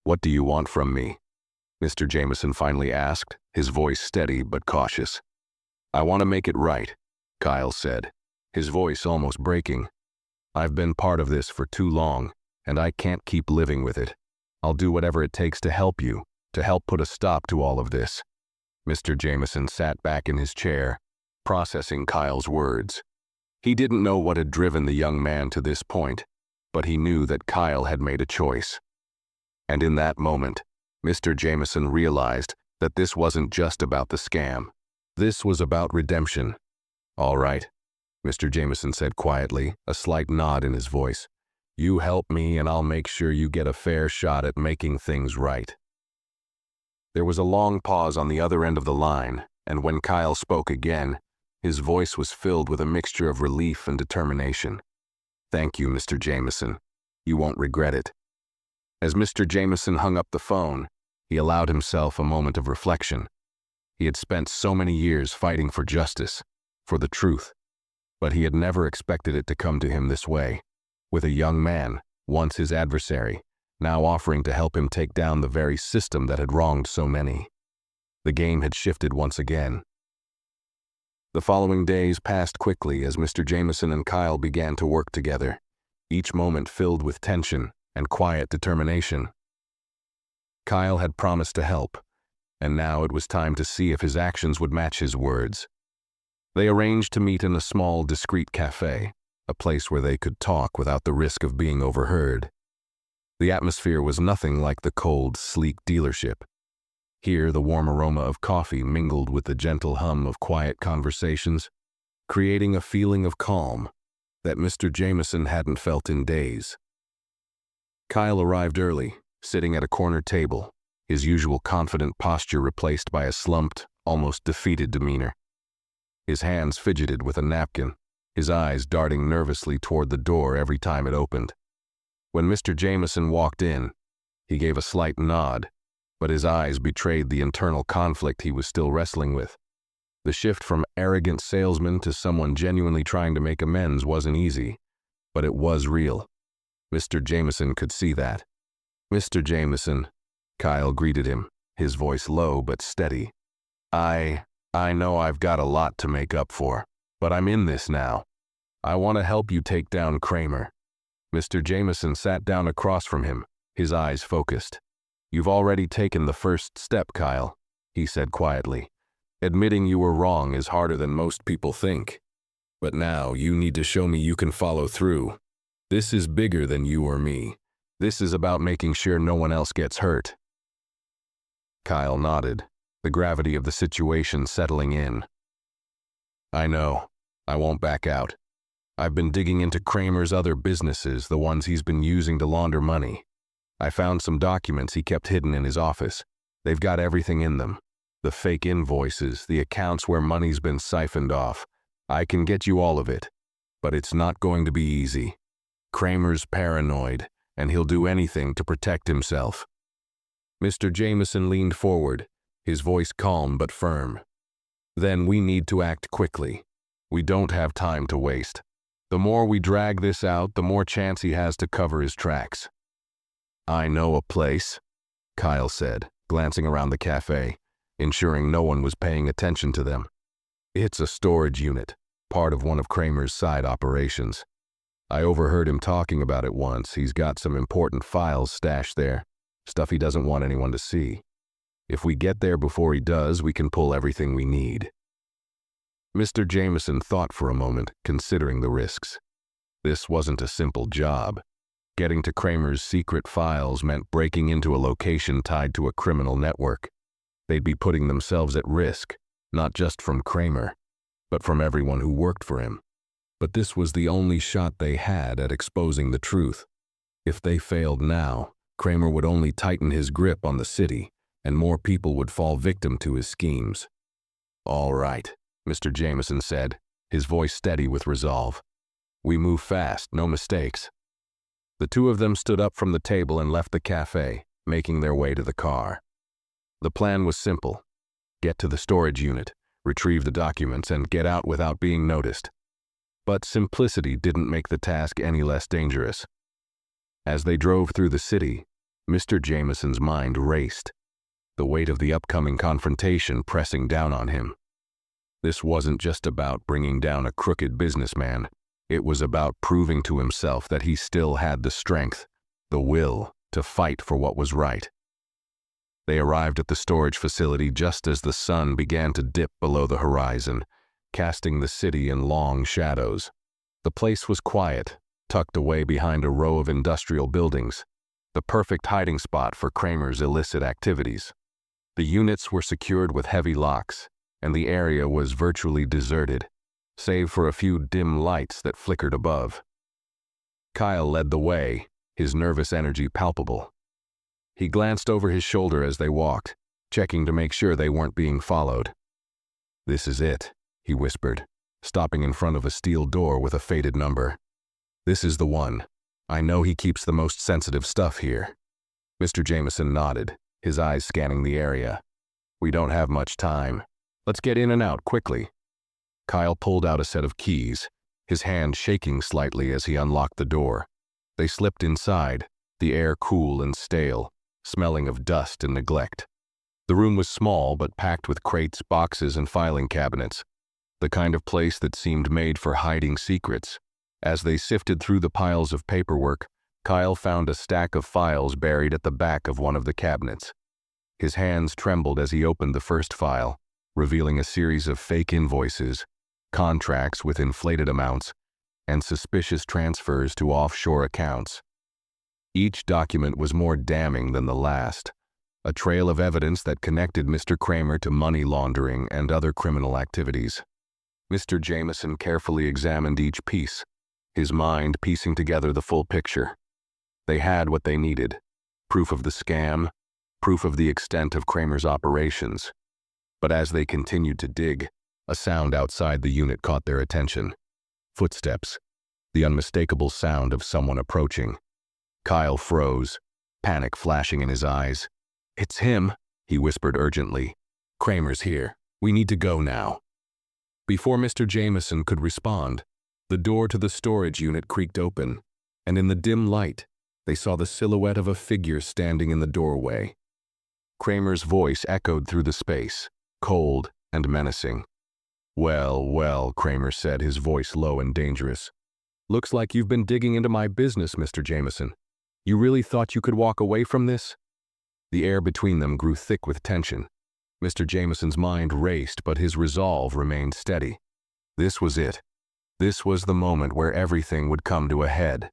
"What do you want from me?" Mr. Jameson finally asked, his voice steady but cautious. "I want to make it right," Kyle said, his voice almost breaking. "I've been part of this for too long, and I can't keep living with it. I'll do whatever it takes to help you, to help put a stop to all of this." Mr. Jameson sat back in his chair, processing Kyle's words. He didn't know what had driven the young man to this point, but he knew that Kyle had made a choice. And in that moment, Mr. Jameson realized that this wasn't just about the scam. This was about redemption. "All right," Mr. Jameson said quietly, a slight nod in his voice. "You help me, and I'll make sure you get a fair shot at making things right." There was a long pause on the other end of the line, and when Kyle spoke again, his voice was filled with a mixture of relief and determination. "Thank you, Mr. Jameson. You won't regret it." As Mr. Jameson hung up the phone, he allowed himself a moment of reflection. He had spent so many years fighting for justice, for the truth, but he had never expected it to come to him this way, with a young man, once his adversary, now offering to help him take down the very system that had wronged so many. The game had shifted once again. The following days passed quickly as Mr. Jameson and Kyle began to work together, each moment filled with tension and quiet determination. Kyle had promised to help, and now it was time to see if his actions would match his words. They arranged to meet in a small, discreet cafe, a place where they could talk without the risk of being overheard. The atmosphere was nothing like the cold, sleek dealership. Here, the warm aroma of coffee mingled with the gentle hum of quiet conversations, creating a feeling of calm that Mr. Jameson hadn't felt in days. Kyle arrived early, sitting at a corner table, his usual confident posture replaced by a slumped, almost defeated demeanor. His hands fidgeted with a napkin, his eyes darting nervously toward the door every time it opened. When Mr. Jameson walked in, he gave a slight nod, but his eyes betrayed the internal conflict he was still wrestling with. The shift from arrogant salesman to someone genuinely trying to make amends wasn't easy, but it was real. Mr. Jameson could see that. "Mr. Jameson," Kyle greeted him, his voice low but steady. I know I've got a lot to make up for, but I'm in this now. I want to help you take down Kramer." Mr. Jameson sat down across from him, his eyes focused. "You've already taken the first step, Kyle," he said quietly. "Admitting you were wrong is harder than most people think. But now you need to show me you can follow through. This is bigger than you or me. This is about making sure no one else gets hurt." Kyle nodded, the gravity of the situation settling in. "I know. I won't back out. I've been digging into Kramer's other businesses, the ones he's been using to launder money. I found some documents he kept hidden in his office. They've got everything in them. The fake invoices, the accounts where money's been siphoned off. I can get you all of it. But it's not going to be easy. Kramer's paranoid, and he'll do anything to protect himself. Mr. Jameson leaned forward, his voice calm but firm. Then we need to act quickly. We don't have time to waste. The more we drag this out, the more chance he has to cover his tracks. I know a place, Kyle said, glancing around the cafe, ensuring no one was paying attention to them. It's a storage unit, part of one of Kramer's side operations. I overheard him talking about it once. He's got some important files stashed there, stuff he doesn't want anyone to see. If we get there before he does, we can pull everything we need. Mr. Jameson thought for a moment, considering the risks. This wasn't a simple job. Getting to Kramer's secret files meant breaking into a location tied to a criminal network. They'd be putting themselves at risk, not just from Kramer, but from everyone who worked for him. But this was the only shot they had at exposing the truth. If they failed now, Kramer would only tighten his grip on the city, and more people would fall victim to his schemes. All right, Mr. Jameson said, his voice steady with resolve. We move fast, no mistakes. The two of them stood up from the table and left the cafe, making their way to the car. The plan was simple. Get to the storage unit, retrieve the documents, and get out without being noticed. But simplicity didn't make the task any less dangerous. As they drove through the city, Mr. Jameson's mind raced, the weight of the upcoming confrontation pressing down on him. This wasn't just about bringing down a crooked businessman. It was about proving to himself that he still had the strength, the will, to fight for what was right. They arrived at the storage facility just as the sun began to dip below the horizon, casting the city in long shadows. The place was quiet, tucked away behind a row of industrial buildings, the perfect hiding spot for Kramer's illicit activities. The units were secured with heavy locks, and the area was virtually deserted, save for a few dim lights that flickered above. Kyle led the way, his nervous energy palpable. He glanced over his shoulder as they walked, checking to make sure they weren't being followed. This is it, he whispered, stopping in front of a steel door with a faded number. This is the one. I know he keeps the most sensitive stuff here. Mr. Jameson nodded, his eyes scanning the area. We don't have much time. Let's get in and out quickly. Kyle pulled out a set of keys, his hand shaking slightly as he unlocked the door. They slipped inside, the air cool and stale, smelling of dust and neglect. The room was small but packed with crates, boxes, and filing cabinets, the kind of place that seemed made for hiding secrets. As they sifted through the piles of paperwork, Kyle found a stack of files buried at the back of one of the cabinets. His hands trembled as he opened the first file, revealing a series of fake invoices, contracts with inflated amounts, and suspicious transfers to offshore accounts. Each document was more damning than the last, a trail of evidence that connected Mr. Kramer to money laundering and other criminal activities. Mr. Jameson carefully examined each piece, his mind piecing together the full picture. They had what they needed: proof of the scam, proof of the extent of Kramer's operations. But as they continued to dig, a sound outside the unit caught their attention. Footsteps, the unmistakable sound of someone approaching. Kyle froze, panic flashing in his eyes. It's him, he whispered urgently. Kramer's here. We need to go now. Before Mr. Jameson could respond, the door to the storage unit creaked open, and in the dim light, they saw the silhouette of a figure standing in the doorway. Kramer's voice echoed through the space, cold and menacing. Well, well, Kramer said, his voice low and dangerous. Looks like you've been digging into my business, Mr. Jameson. You really thought you could walk away from this? The air between them grew thick with tension. Mr. Jameson's mind raced, but his resolve remained steady. This was it. This was the moment where everything would come to a head.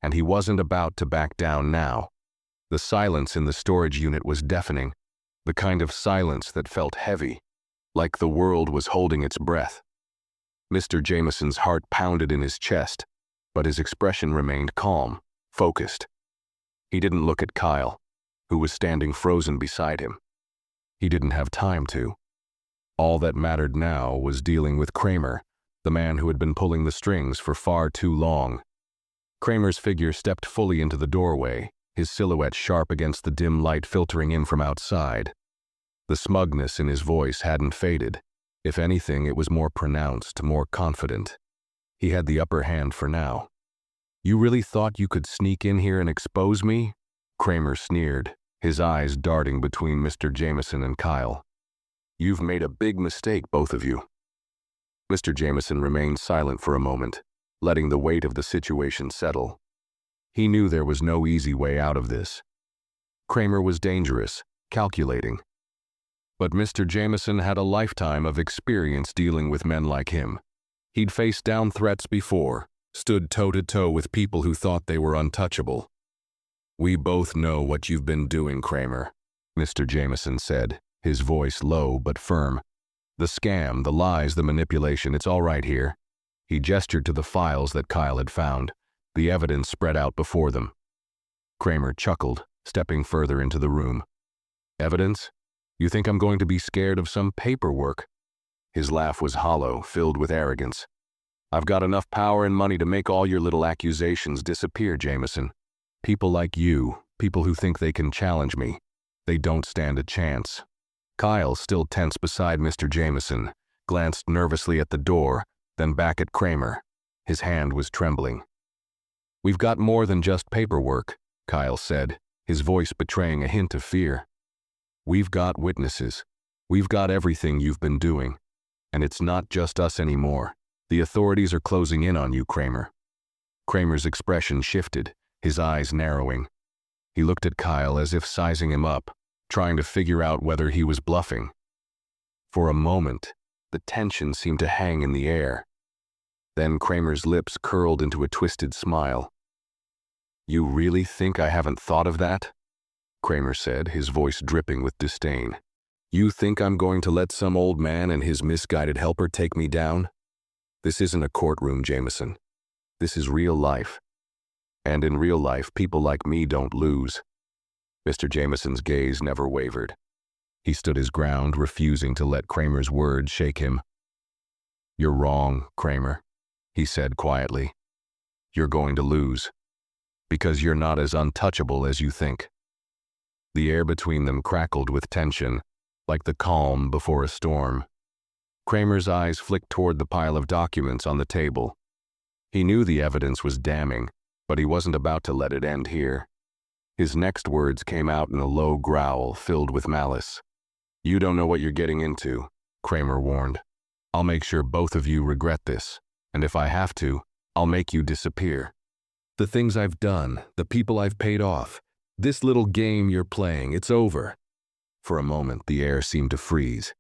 And he wasn't about to back down now. The silence in the storage unit was deafening, the kind of silence that felt heavy, like the world was holding its breath. Mr. Jameson's heart pounded in his chest, but his expression remained calm, focused. He didn't look at Kyle, who was standing frozen beside him. He didn't have time to. All that mattered now was dealing with Kramer, the man who had been pulling the strings for far too long. Kramer's figure stepped fully into the doorway, his silhouette sharp against the dim light filtering in from outside. The smugness in his voice hadn't faded. If anything, it was more pronounced, more confident. He had the upper hand for now. "You really thought you could sneak in here and expose me?" Kramer sneered, his eyes darting between Mr. Jameson and Kyle. "You've made a big mistake, both of you." Mr. Jameson remained silent for a moment, letting the weight of the situation settle. He knew there was no easy way out of this. Kramer was dangerous, calculating. But Mr. Jameson had a lifetime of experience dealing with men like him. He'd faced down threats before, stood toe-to-toe with people who thought they were untouchable. "We both know what you've been doing, Kramer," Mr. Jameson said, his voice low but firm. "The scam, the lies, the manipulation, it's all right here." He gestured to the files that Kyle had found, the evidence spread out before them. Kramer chuckled, stepping further into the room. "Evidence? You think I'm going to be scared of some paperwork?" His laugh was hollow, filled with arrogance. "I've got enough power and money to make all your little accusations disappear, Jameson. People like you, people who think they can challenge me, they don't stand a chance." Kyle, still tense beside Mr. Jameson, glanced nervously at the door, then back at Kramer. His hand was trembling. "We've got more than just paperwork," Kyle said, his voice betraying a hint of fear. "We've got witnesses. We've got everything you've been doing. And it's not just us anymore. The authorities are closing in on you, Kramer." Kramer's expression shifted, his eyes narrowing. He looked at Kyle as if sizing him up, trying to figure out whether he was bluffing. For a moment, the tension seemed to hang in the air. Then Kramer's lips curled into a twisted smile. "You really think I haven't thought of that?" Kramer said, his voice dripping with disdain. "You think I'm going to let some old man and his misguided helper take me down? This isn't a courtroom, Jameson. This is real life. And in real life, people like me don't lose." Mr. Jameson's gaze never wavered. He stood his ground, refusing to let Kramer's words shake him. "You're wrong, Kramer," he said quietly. "You're going to lose. Because you're not as untouchable as you think." The air between them crackled with tension, like the calm before a storm. Kramer's eyes flicked toward the pile of documents on the table. He knew the evidence was damning, but he wasn't about to let it end here. His next words came out in a low growl filled with malice. "You don't know what you're getting into," Kramer warned. "I'll make sure both of you regret this, and if I have to, I'll make you disappear. The things I've done, the people I've paid off, this little game you're playing, it's over." For a moment, the air seemed to freeze.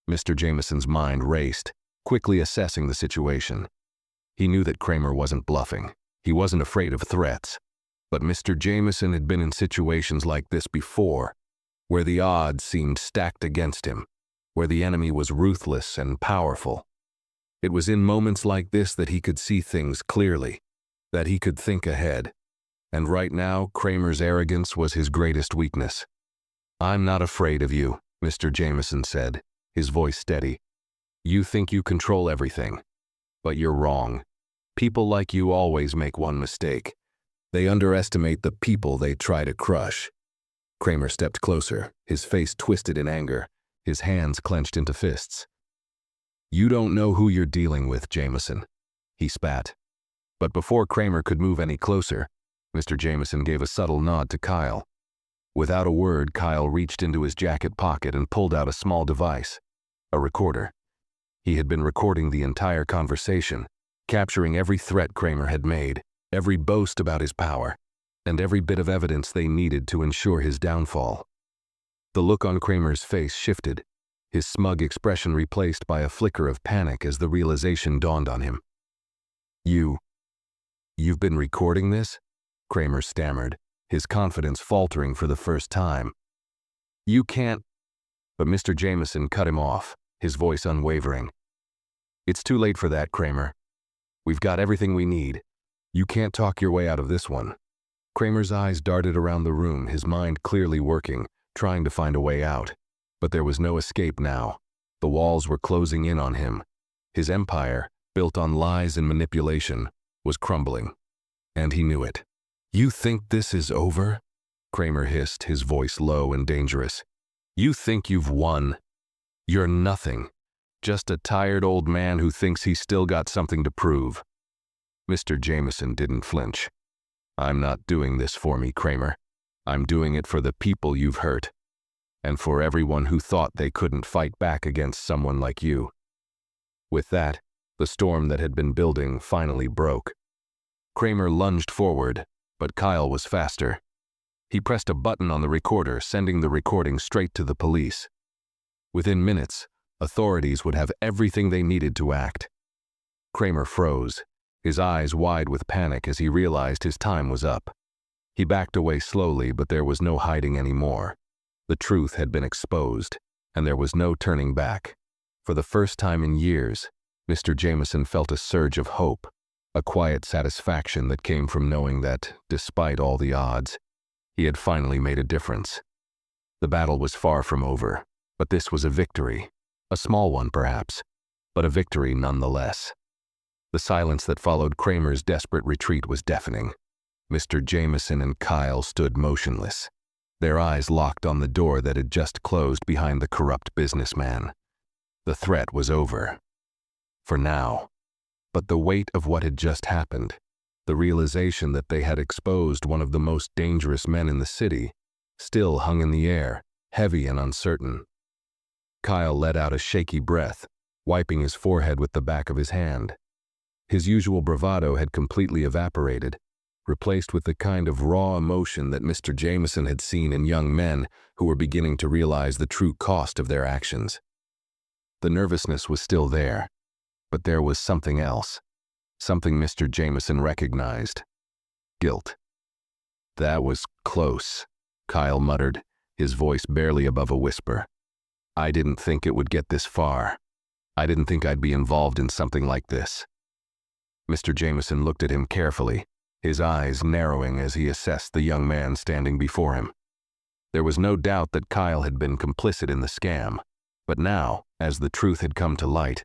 Mr. Jameson's mind raced, quickly assessing the situation. He knew that Kramer wasn't bluffing. He wasn't afraid of threats. But Mr. Jameson had been in situations like this before, where the odds seemed stacked against him, where the enemy was ruthless and powerful. It was in moments like this that he could see things clearly, that he could think ahead. And right now, Kramer's arrogance was his greatest weakness. "I'm not afraid of you," Mr. Jameson said, his voice steady. "You think you control everything. But you're wrong. People like you always make one mistake. They underestimate the people they try to crush." Kramer stepped closer, his face twisted in anger, his hands clenched into fists. "You don't know who you're dealing with, Jameson," he spat. But before Kramer could move any closer, Mr. Jameson gave a subtle nod to Kyle. Without a word, Kyle reached into his jacket pocket and pulled out a small device, a recorder. He had been recording the entire conversation, capturing every threat Kramer had made, every boast about his power, and every bit of evidence they needed to ensure his downfall. The look on Kramer's face shifted, his smug expression replaced by a flicker of panic as the realization dawned on him. You've been recording this?" Kramer stammered, his confidence faltering for the first time. "You can't—" But Mr. Jameson cut him off, his voice unwavering. "It's too late for that, Kramer. We've got everything we need. You can't talk your way out of this one. Kramer's eyes darted around the room, his mind clearly working, trying to find a way out. But there was no escape now. The walls were closing in on him. His empire, built on lies and manipulation, was crumbling. And he knew it. "You think this is over?" Kramer hissed, his voice low and dangerous. "You think you've won? You're nothing. Just a tired old man who thinks he's still got something to prove." Mr. Jameson didn't flinch. "I'm not doing this for me, Kramer. I'm doing it for the people you've hurt. And for everyone who thought they couldn't fight back against someone like you." With that, the storm that had been building finally broke. Kramer lunged forward, but Kyle was faster. He pressed a button on the recorder, sending the recording straight to the police. Within minutes, authorities would have everything they needed to act. Kramer froze, his eyes wide with panic as he realized his time was up. He backed away slowly, but there was no hiding anymore. The truth had been exposed, and there was no turning back. For the first time in years, Mr. Jameson felt a surge of hope, a quiet satisfaction that came from knowing that, despite all the odds, he had finally made a difference. The battle was far from over, but this was a victory. A small one, perhaps, but a victory nonetheless. The silence that followed Kramer's desperate retreat was deafening. Mr. Jameson and Kyle stood motionless, their eyes locked on the door that had just closed behind the corrupt businessman. The threat was over. For now. But the weight of what had just happened, the realization that they had exposed one of the most dangerous men in the city, still hung in the air, heavy and uncertain. Kyle let out a shaky breath, wiping his forehead with the back of his hand. His usual bravado had completely evaporated, replaced with the kind of raw emotion that Mr. Jameson had seen in young men who were beginning to realize the true cost of their actions. The nervousness was still there, but there was something else, something Mr. Jameson recognized. Guilt. "That was close," Kyle muttered, his voice barely above a whisper. "I didn't think it would get this far. I didn't think I'd be involved in something like this." Mr. Jameson looked at him carefully, his eyes narrowing as he assessed the young man standing before him. There was no doubt that Kyle had been complicit in the scam, but now, as the truth had come to light,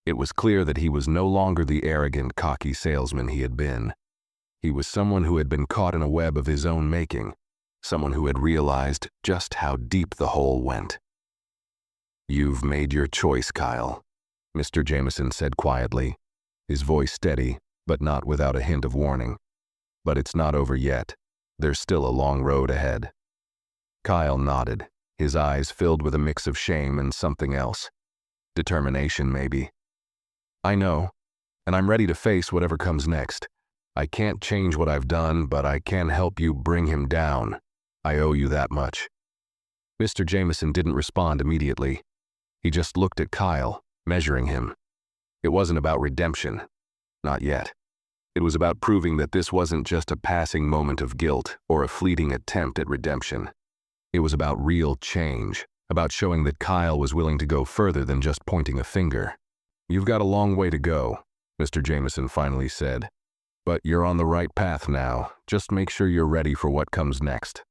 it was clear that he was no longer the arrogant, cocky salesman he had been. He was someone who had been caught in a web of his own making, someone who had realized just how deep the hole went. "You've made your choice, Kyle," Mr. Jameson said quietly, his voice steady, but not without a hint of warning. "But it's not over yet. There's still a long road ahead." Kyle nodded, his eyes filled with a mix of shame and something else. Determination, maybe. "I know, and I'm ready to face whatever comes next. I can't change what I've done, but I can help you bring him down. I owe you that much." Mr. Jameson didn't respond immediately. He just looked at Kyle, measuring him. It wasn't about redemption. Not yet. It was about proving that this wasn't just a passing moment of guilt or a fleeting attempt at redemption. It was about real change, about showing that Kyle was willing to go further than just pointing a finger. "You've got a long way to go," Mr. Jameson finally said. "But you're on the right path now. Just make sure you're ready for what comes next."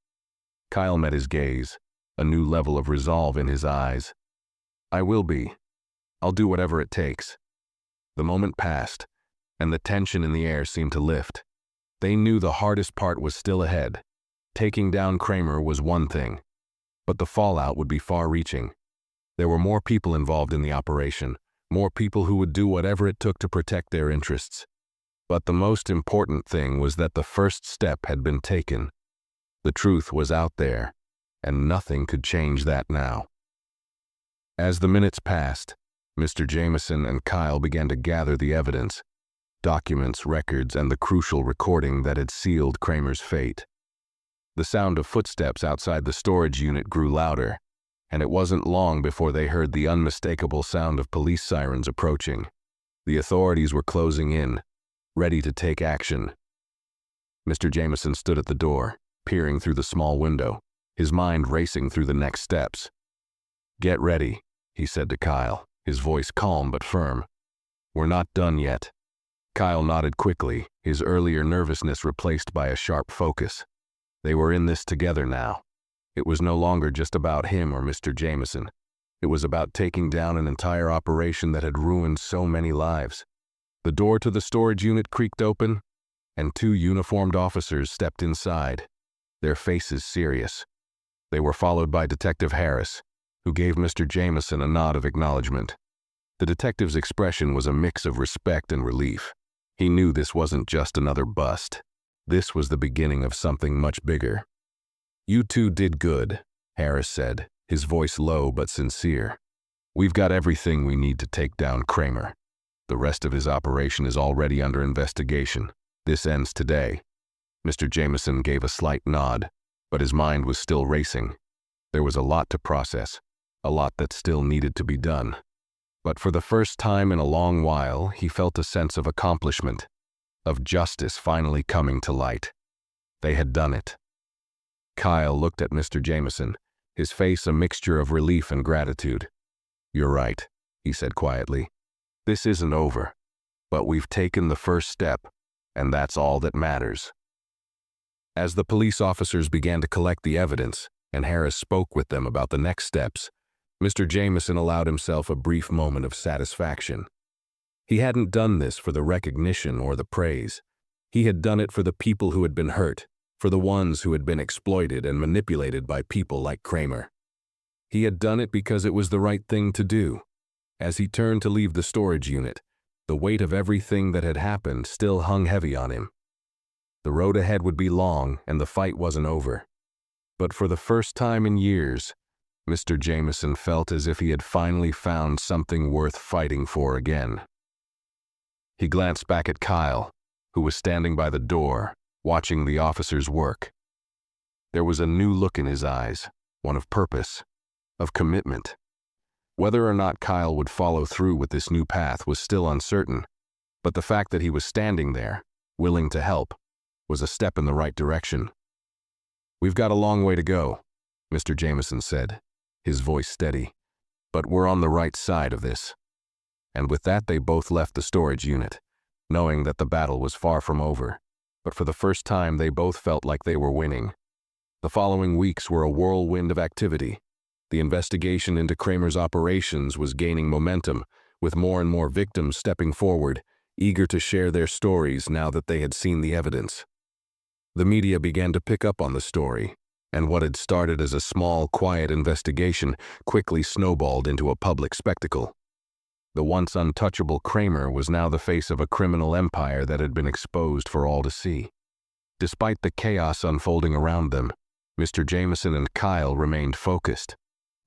Kyle met his gaze, a new level of resolve in his eyes. "I will be. I'll do whatever it takes." The moment passed, and the tension in the air seemed to lift. They knew the hardest part was still ahead. Taking down Kramer was one thing, but the fallout would be far-reaching. There were more people involved in the operation, more people who would do whatever it took to protect their interests. But the most important thing was that the first step had been taken. The truth was out there, and nothing could change that now. As the minutes passed, Mr. Jameson and Kyle began to gather the evidence, documents, records, and the crucial recording that had sealed Kramer's fate. The sound of footsteps outside the storage unit grew louder, and it wasn't long before they heard the unmistakable sound of police sirens approaching. The authorities were closing in, ready to take action. Mr. Jameson stood at the door, peering through the small window, his mind racing through the next steps. "Get ready," he said to Kyle, his voice calm but firm. "We're not done yet. Kyle nodded quickly, his earlier nervousness replaced by a sharp focus. They were in this together now. It was no longer just about him or Mr. Jameson. It was about taking down an entire operation that had ruined so many lives. The door to the storage unit creaked open, and two uniformed officers stepped inside, their faces serious. They were followed by Detective Harris, who gave Mr. Jameson a nod of acknowledgement. The detective's expression was a mix of respect and relief. He knew this wasn't just another bust. This was the beginning of something much bigger. "You two did good," Harris said, his voice low but sincere. "We've got everything we need to take down Kramer. The rest of his operation is already under investigation. This ends today." Mr. Jameson gave a slight nod, but his mind was still racing. There was a lot to process, a lot that still needed to be done. But for the first time in a long while, he felt a sense of accomplishment, of justice finally coming to light. They had done it. Kyle looked at Mr. Jameson, his face a mixture of relief and gratitude. "You're right," he said quietly. "This isn't over, but we've taken the first step, and that's all that matters." As the police officers began to collect the evidence, and Harris spoke with them about the next steps, Mr. Jameson allowed himself a brief moment of satisfaction. He hadn't done this for the recognition or the praise. He had done it for the people who had been hurt, for the ones who had been exploited and manipulated by people like Kramer. He had done it because it was the right thing to do. As he turned to leave the storage unit, the weight of everything that had happened still hung heavy on him. The road ahead would be long, and the fight wasn't over. But for the first time in years, Mr. Jameson felt as if he had finally found something worth fighting for again. He glanced back at Kyle, who was standing by the door, watching the officers work. There was a new look in his eyes, one of purpose, of commitment. Whether or not Kyle would follow through with this new path was still uncertain, but the fact that he was standing there, willing to help, was a step in the right direction. "We've got a long way to go," Mr. Jameson said, his voice steady, "but we're on the right side of this." And with that they both left the storage unit, knowing that the battle was far from over. But for the first time they both felt like they were winning. The following weeks were a whirlwind of activity. The investigation into Kramer's operations was gaining momentum, with more and more victims stepping forward, eager to share their stories now that they had seen the evidence. The media began to pick up on the story, and what had started as a small, quiet investigation quickly snowballed into a public spectacle. The once untouchable Kramer was now the face of a criminal empire that had been exposed for all to see. Despite the chaos unfolding around them, Mr. Jameson and Kyle remained focused.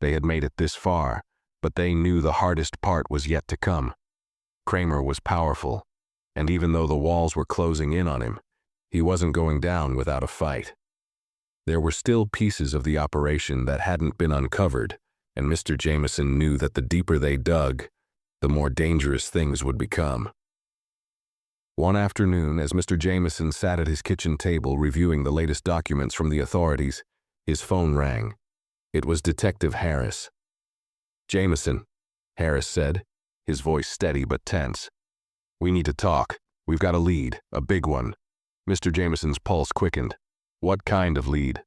They had made it this far, but they knew the hardest part was yet to come. Kramer was powerful, and even though the walls were closing in on him, he wasn't going down without a fight. There were still pieces of the operation that hadn't been uncovered, and Mr. Jameson knew that the deeper they dug, the more dangerous things would become. One afternoon, as Mr. Jameson sat at his kitchen table reviewing the latest documents from the authorities, his phone rang. It was Detective Harris. "Jameson," Harris said, his voice steady but tense. "We need to talk. We've got a lead, a big one." Mr. Jameson's pulse quickened. "What kind of lead?"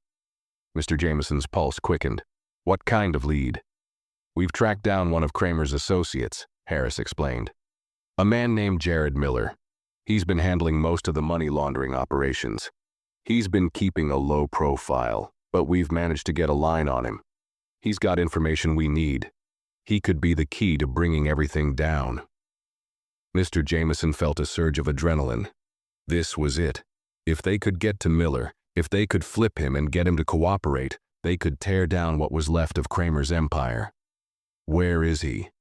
Mr. Jameson's pulse quickened. "What kind of lead?" "We've tracked down one of Kramer's associates," Harris explained. "A man named Jared Miller. He's been handling most of the money laundering operations. He's been keeping a low profile, but we've managed to get a line on him. He's got information we need. He could be the key to bringing everything down." Mr. Jameson felt a surge of adrenaline. This was it. If they could get to Miller, if they could flip him and get him to cooperate, they could tear down what was left of Kramer's empire. "Where is he?"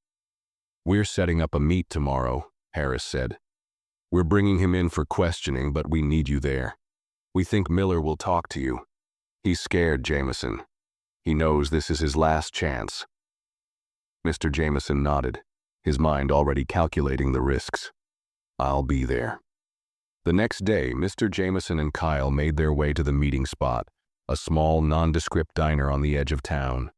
"We're setting up a meet tomorrow," Harris said. "We're bringing him in for questioning, but we need you there. We think Miller will talk to you. He's scared, Jameson. He knows this is his last chance." Mr. Jameson nodded, his mind already calculating the risks. "I'll be there." The next day, Mr. Jameson and Kyle made their way to the meeting spot, a small, nondescript diner on the edge of town.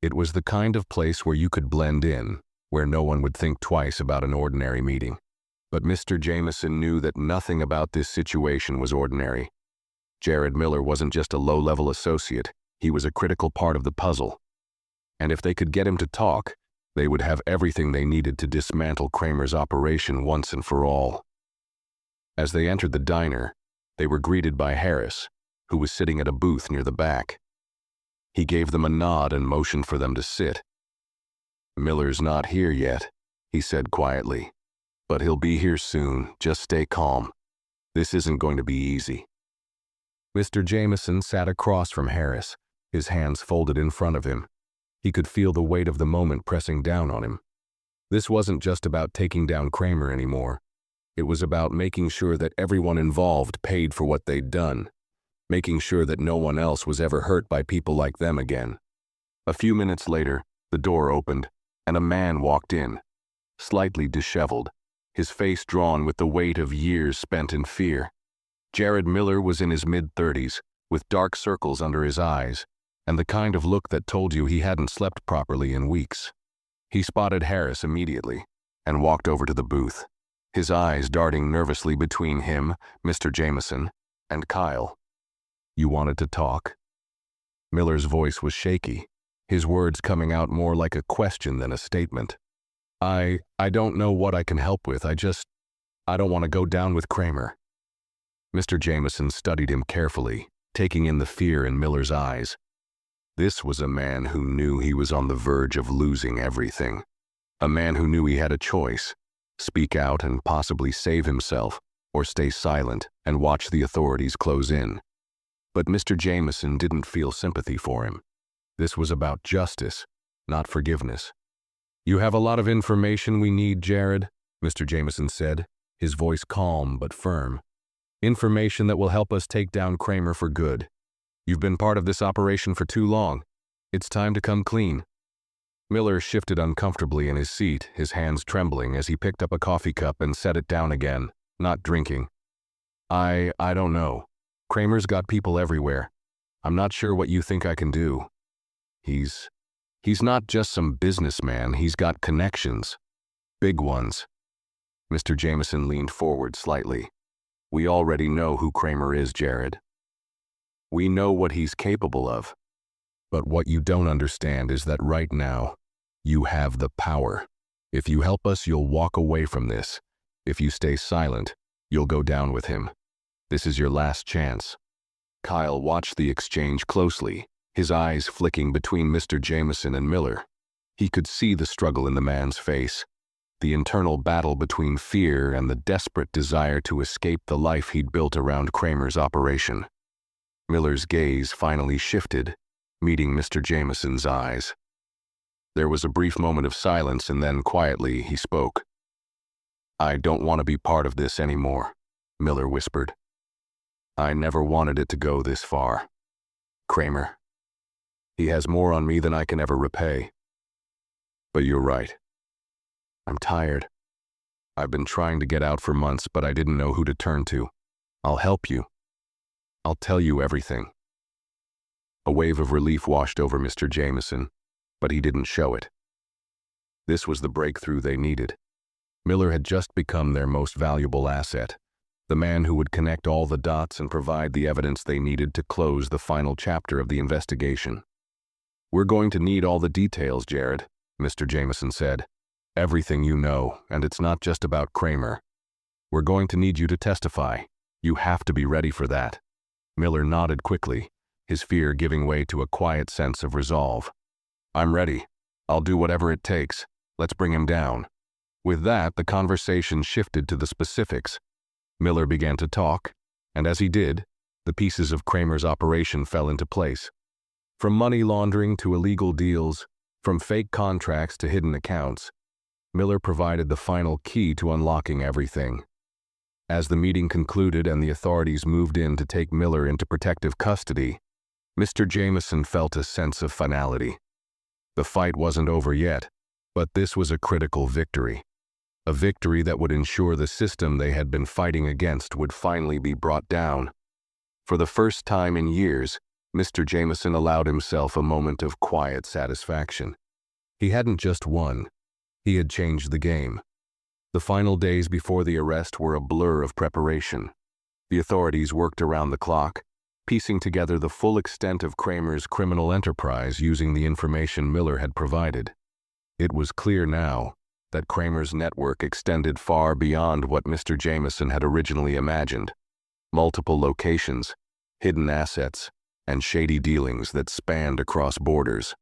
It was the kind of place where you could blend in, where no one would think twice about an ordinary meeting. But Mr. Jameson knew that nothing about this situation was ordinary. Jared Miller wasn't just a low-level associate, he was a critical part of the puzzle. And if they could get him to talk, they would have everything they needed to dismantle Kramer's operation once and for all. As they entered the diner, they were greeted by Harris, who was sitting at a booth near the back. He gave them a nod and motioned for them to sit. "Miller's not here yet," he said quietly. "But he'll be here soon, just stay calm. This isn't going to be easy." Mr. Jameson sat across from Harris, his hands folded in front of him. He could feel the weight of the moment pressing down on him. This wasn't just about taking down Kramer anymore. It was about making sure that everyone involved paid for what they'd done, making sure that no one else was ever hurt by people like them again. A few minutes later, the door opened, and a man walked in, slightly disheveled, his face drawn with the weight of years spent in fear. Jared Miller was in his mid-30s, with dark circles under his eyes, and the kind of look that told you he hadn't slept properly in weeks. He spotted Harris immediately, and walked over to the booth, his eyes darting nervously between him, Mr. Jameson, and Kyle. "You wanted to talk?" Miller's voice was shaky, his words coming out more like a question than a statement. I don't know what I can help with, I don't want to go down with Kramer." Mr. Jameson studied him carefully, taking in the fear in Miller's eyes. This was a man who knew he was on the verge of losing everything. A man who knew he had a choice: speak out and possibly save himself, or stay silent and watch the authorities close in. But Mr. Jameson didn't feel sympathy for him. This was about justice, not forgiveness. "You have a lot of information we need, Jared," Mr. Jameson said, his voice calm but firm. "Information that will help us take down Kramer for good. You've been part of this operation for too long. It's time to come clean." Miller shifted uncomfortably in his seat, his hands trembling as he picked up a coffee cup and set it down again, not drinking. I don't know. Kramer's got people everywhere. I'm not sure what you think I can do. He's not just some businessman, he's got connections. Big ones." Mr. Jameson leaned forward slightly. "We already know who Kramer is, Jared. We know what he's capable of. But what you don't understand is that right now, you have the power. If you help us, you'll walk away from this. If you stay silent, you'll go down with him. This is your last chance." Kyle watched the exchange closely, his eyes flicking between Mr. Jameson and Miller. He could see the struggle in the man's face, the internal battle between fear and the desperate desire to escape the life he'd built around Kramer's operation. Miller's gaze finally shifted, meeting Mr. Jameson's eyes. There was a brief moment of silence, and then quietly he spoke. "I don't want to be part of this anymore," Miller whispered. "I never wanted it to go this far. Kramer, he has more on me than I can ever repay. But you're right. I'm tired. I've been trying to get out for months, but I didn't know who to turn to. I'll help you. I'll tell you everything." A wave of relief washed over Mr. Jameson, but he didn't show it. This was the breakthrough they needed. Miller had just become their most valuable asset, the man who would connect all the dots and provide the evidence they needed to close the final chapter of the investigation. "We're going to need all the details, Jared," Mr. Jameson said. "Everything you know, and it's not just about Kramer. We're going to need you to testify. You have to be ready for that." Miller nodded quickly, his fear giving way to a quiet sense of resolve. "I'm ready. I'll do whatever it takes. Let's bring him down." With that, the conversation shifted to the specifics. Miller began to talk, and as he did, the pieces of Kramer's operation fell into place. From money laundering to illegal deals, from fake contracts to hidden accounts, Miller provided the final key to unlocking everything. As the meeting concluded and the authorities moved in to take Miller into protective custody, Mr. Jameson felt a sense of finality. The fight wasn't over yet, but this was a critical victory. A victory that would ensure the system they had been fighting against would finally be brought down. For the first time in years, Mr. Jameson allowed himself a moment of quiet satisfaction. He hadn't just won, he had changed the game. The final days before the arrest were a blur of preparation. The authorities worked around the clock, piecing together the full extent of Kramer's criminal enterprise using the information Miller had provided. It was clear now that Kramer's network extended far beyond what Mr. Jameson had originally imagined. Multiple locations, hidden assets, and shady dealings that spanned across borders.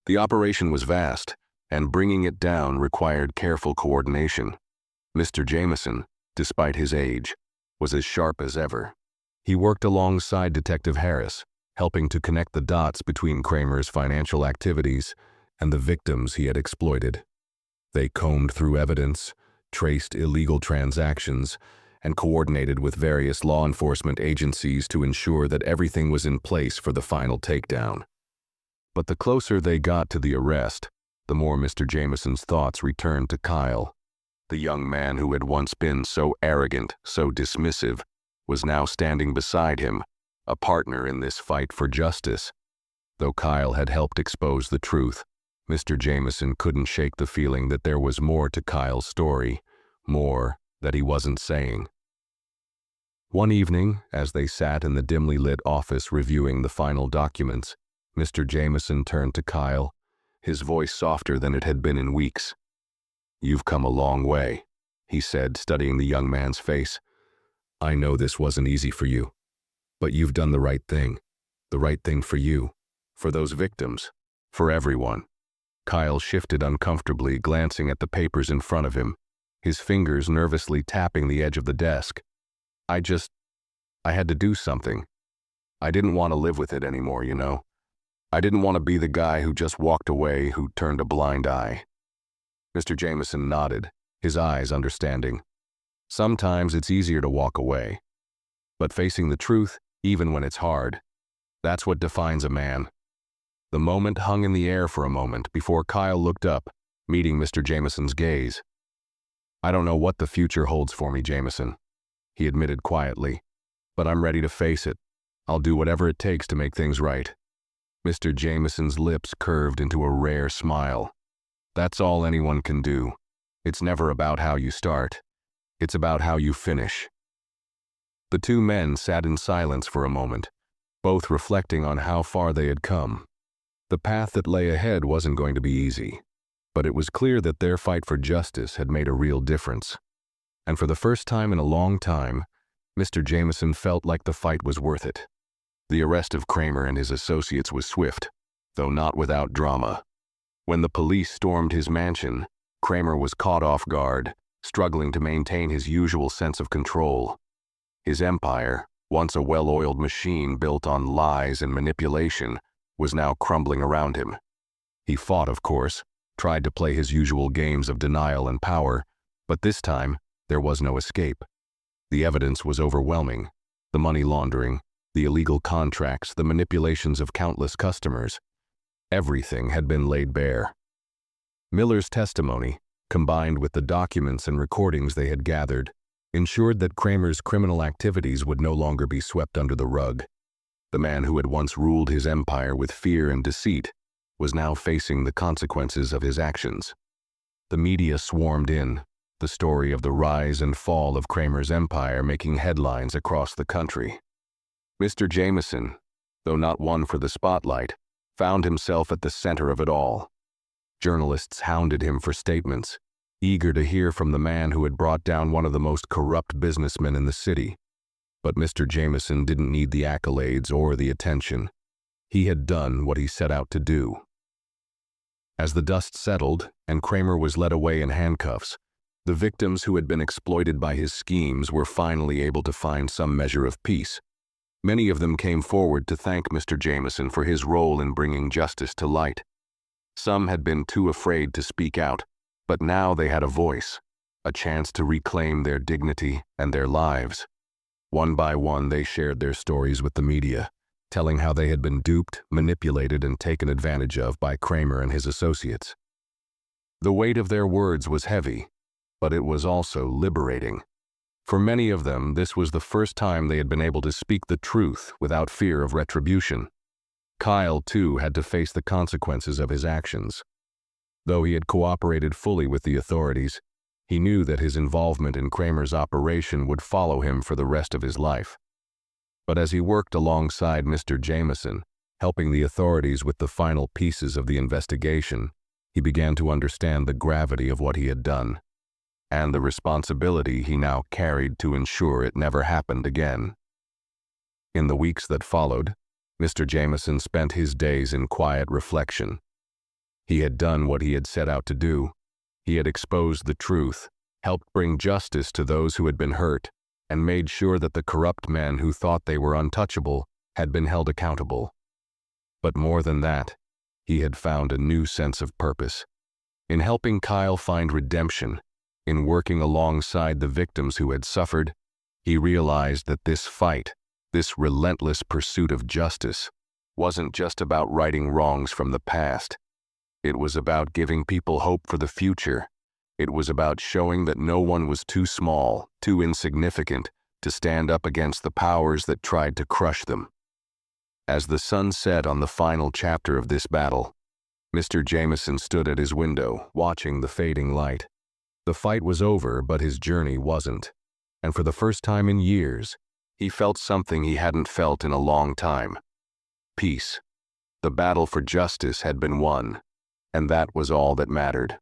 The operation was vast, and bringing it down required careful coordination. Mr. Jameson, despite his age, was as sharp as ever. He worked alongside Detective Harris, helping to connect the dots between Kramer's financial activities and the victims he had exploited. They combed through evidence, traced illegal transactions, and coordinated with various law enforcement agencies to ensure that everything was in place for the final takedown. But the closer they got to the arrest, the more Mr. Jameson's thoughts returned to Kyle. The young man who had once been so arrogant, so dismissive, was now standing beside him, a partner in this fight for justice. Though Kyle had helped expose the truth, Mr. Jameson couldn't shake the feeling that there was more to Kyle's story, more that he wasn't saying. One evening, as they sat in the dimly lit office reviewing the final documents, Mr. Jameson turned to Kyle, his voice softer than it had been in weeks. "You've come a long way," he said, studying the young man's face. "I know this wasn't easy for you, but you've done the right thing for you, for those victims, for everyone." Kyle shifted uncomfortably, glancing at the papers in front of him, his fingers nervously tapping the edge of the desk. I had to do something. I didn't want to live with it anymore, you know. I didn't want to be the guy who just walked away, who turned a blind eye." Mr. Jameson nodded, his eyes understanding. Sometimes it's easier to walk away. But facing the truth, even when it's hard, that's what defines a man. The moment hung in the air for a moment before Kyle looked up, meeting Mr. Jameson's gaze. "I don't know what the future holds for me, Jameson," he admitted quietly, "but I'm ready to face it. I'll do whatever it takes to make things right." Mr. Jameson's lips curved into a rare smile. "That's all anyone can do. It's never about how you start. It's about how you finish." The two men sat in silence for a moment, both reflecting on how far they had come. The path that lay ahead wasn't going to be easy, but it was clear that their fight for justice had made a real difference. And for the first time in a long time, Mr. Jameson felt like the fight was worth it. The arrest of Kramer and his associates was swift, though not without drama. When the police stormed his mansion, Kramer was caught off guard, struggling to maintain his usual sense of control. His empire, once a well-oiled machine built on lies and manipulation, was now crumbling around him. He fought, of course, tried to play his usual games of denial and power, but this time there was no escape. The evidence was overwhelming: the money laundering, the illegal contracts, the manipulations of countless customers. Everything had been laid bare. Miller's testimony, combined with the documents and recordings they had gathered, ensured that Kramer's criminal activities would no longer be swept under the rug. The man who had once ruled his empire with fear and deceit was now facing the consequences of his actions. The media swarmed in, the story of the rise and fall of Kramer's empire making headlines across the country. Mr. Jameson, though not one for the spotlight, found himself at the center of it all. Journalists hounded him for statements, eager to hear from the man who had brought down one of the most corrupt businessmen in the city. But Mr. Jameson didn't need the accolades or the attention. He had done what he set out to do. As the dust settled and Kramer was led away in handcuffs, the victims who had been exploited by his schemes were finally able to find some measure of peace. Many of them came forward to thank Mr. Jameson for his role in bringing justice to light. Some had been too afraid to speak out, but now they had a voice, a chance to reclaim their dignity and their lives. One by one, they shared their stories with the media, telling how they had been duped, manipulated, and taken advantage of by Kramer and his associates. The weight of their words was heavy, but it was also liberating. For many of them, this was the first time they had been able to speak the truth without fear of retribution. Kyle, too, had to face the consequences of his actions. Though he had cooperated fully with the authorities, He knew that his involvement in Kramer's operation would follow him for the rest of his life. But as he worked alongside Mr. Jameson, helping the authorities with the final pieces of the investigation, he began to understand the gravity of what he had done, and the responsibility he now carried to ensure it never happened again. In the weeks that followed, Mr. Jameson spent his days in quiet reflection. He had done what he had set out to do. He had exposed the truth, helped bring justice to those who had been hurt, and made sure that the corrupt men who thought they were untouchable had been held accountable. But more than that, he had found a new sense of purpose. In helping Kyle find redemption, in working alongside the victims who had suffered, he realized that this fight, this relentless pursuit of justice, wasn't just about righting wrongs from the past. It was about giving people hope for the future. It was about showing that no one was too small, too insignificant, to stand up against the powers that tried to crush them. As the sun set on the final chapter of this battle, Mr. Jameson stood at his window, watching the fading light. The fight was over, but his journey wasn't. And for the first time in years, he felt something he hadn't felt in a long time. Peace. The battle for justice had been won, and that was all that mattered.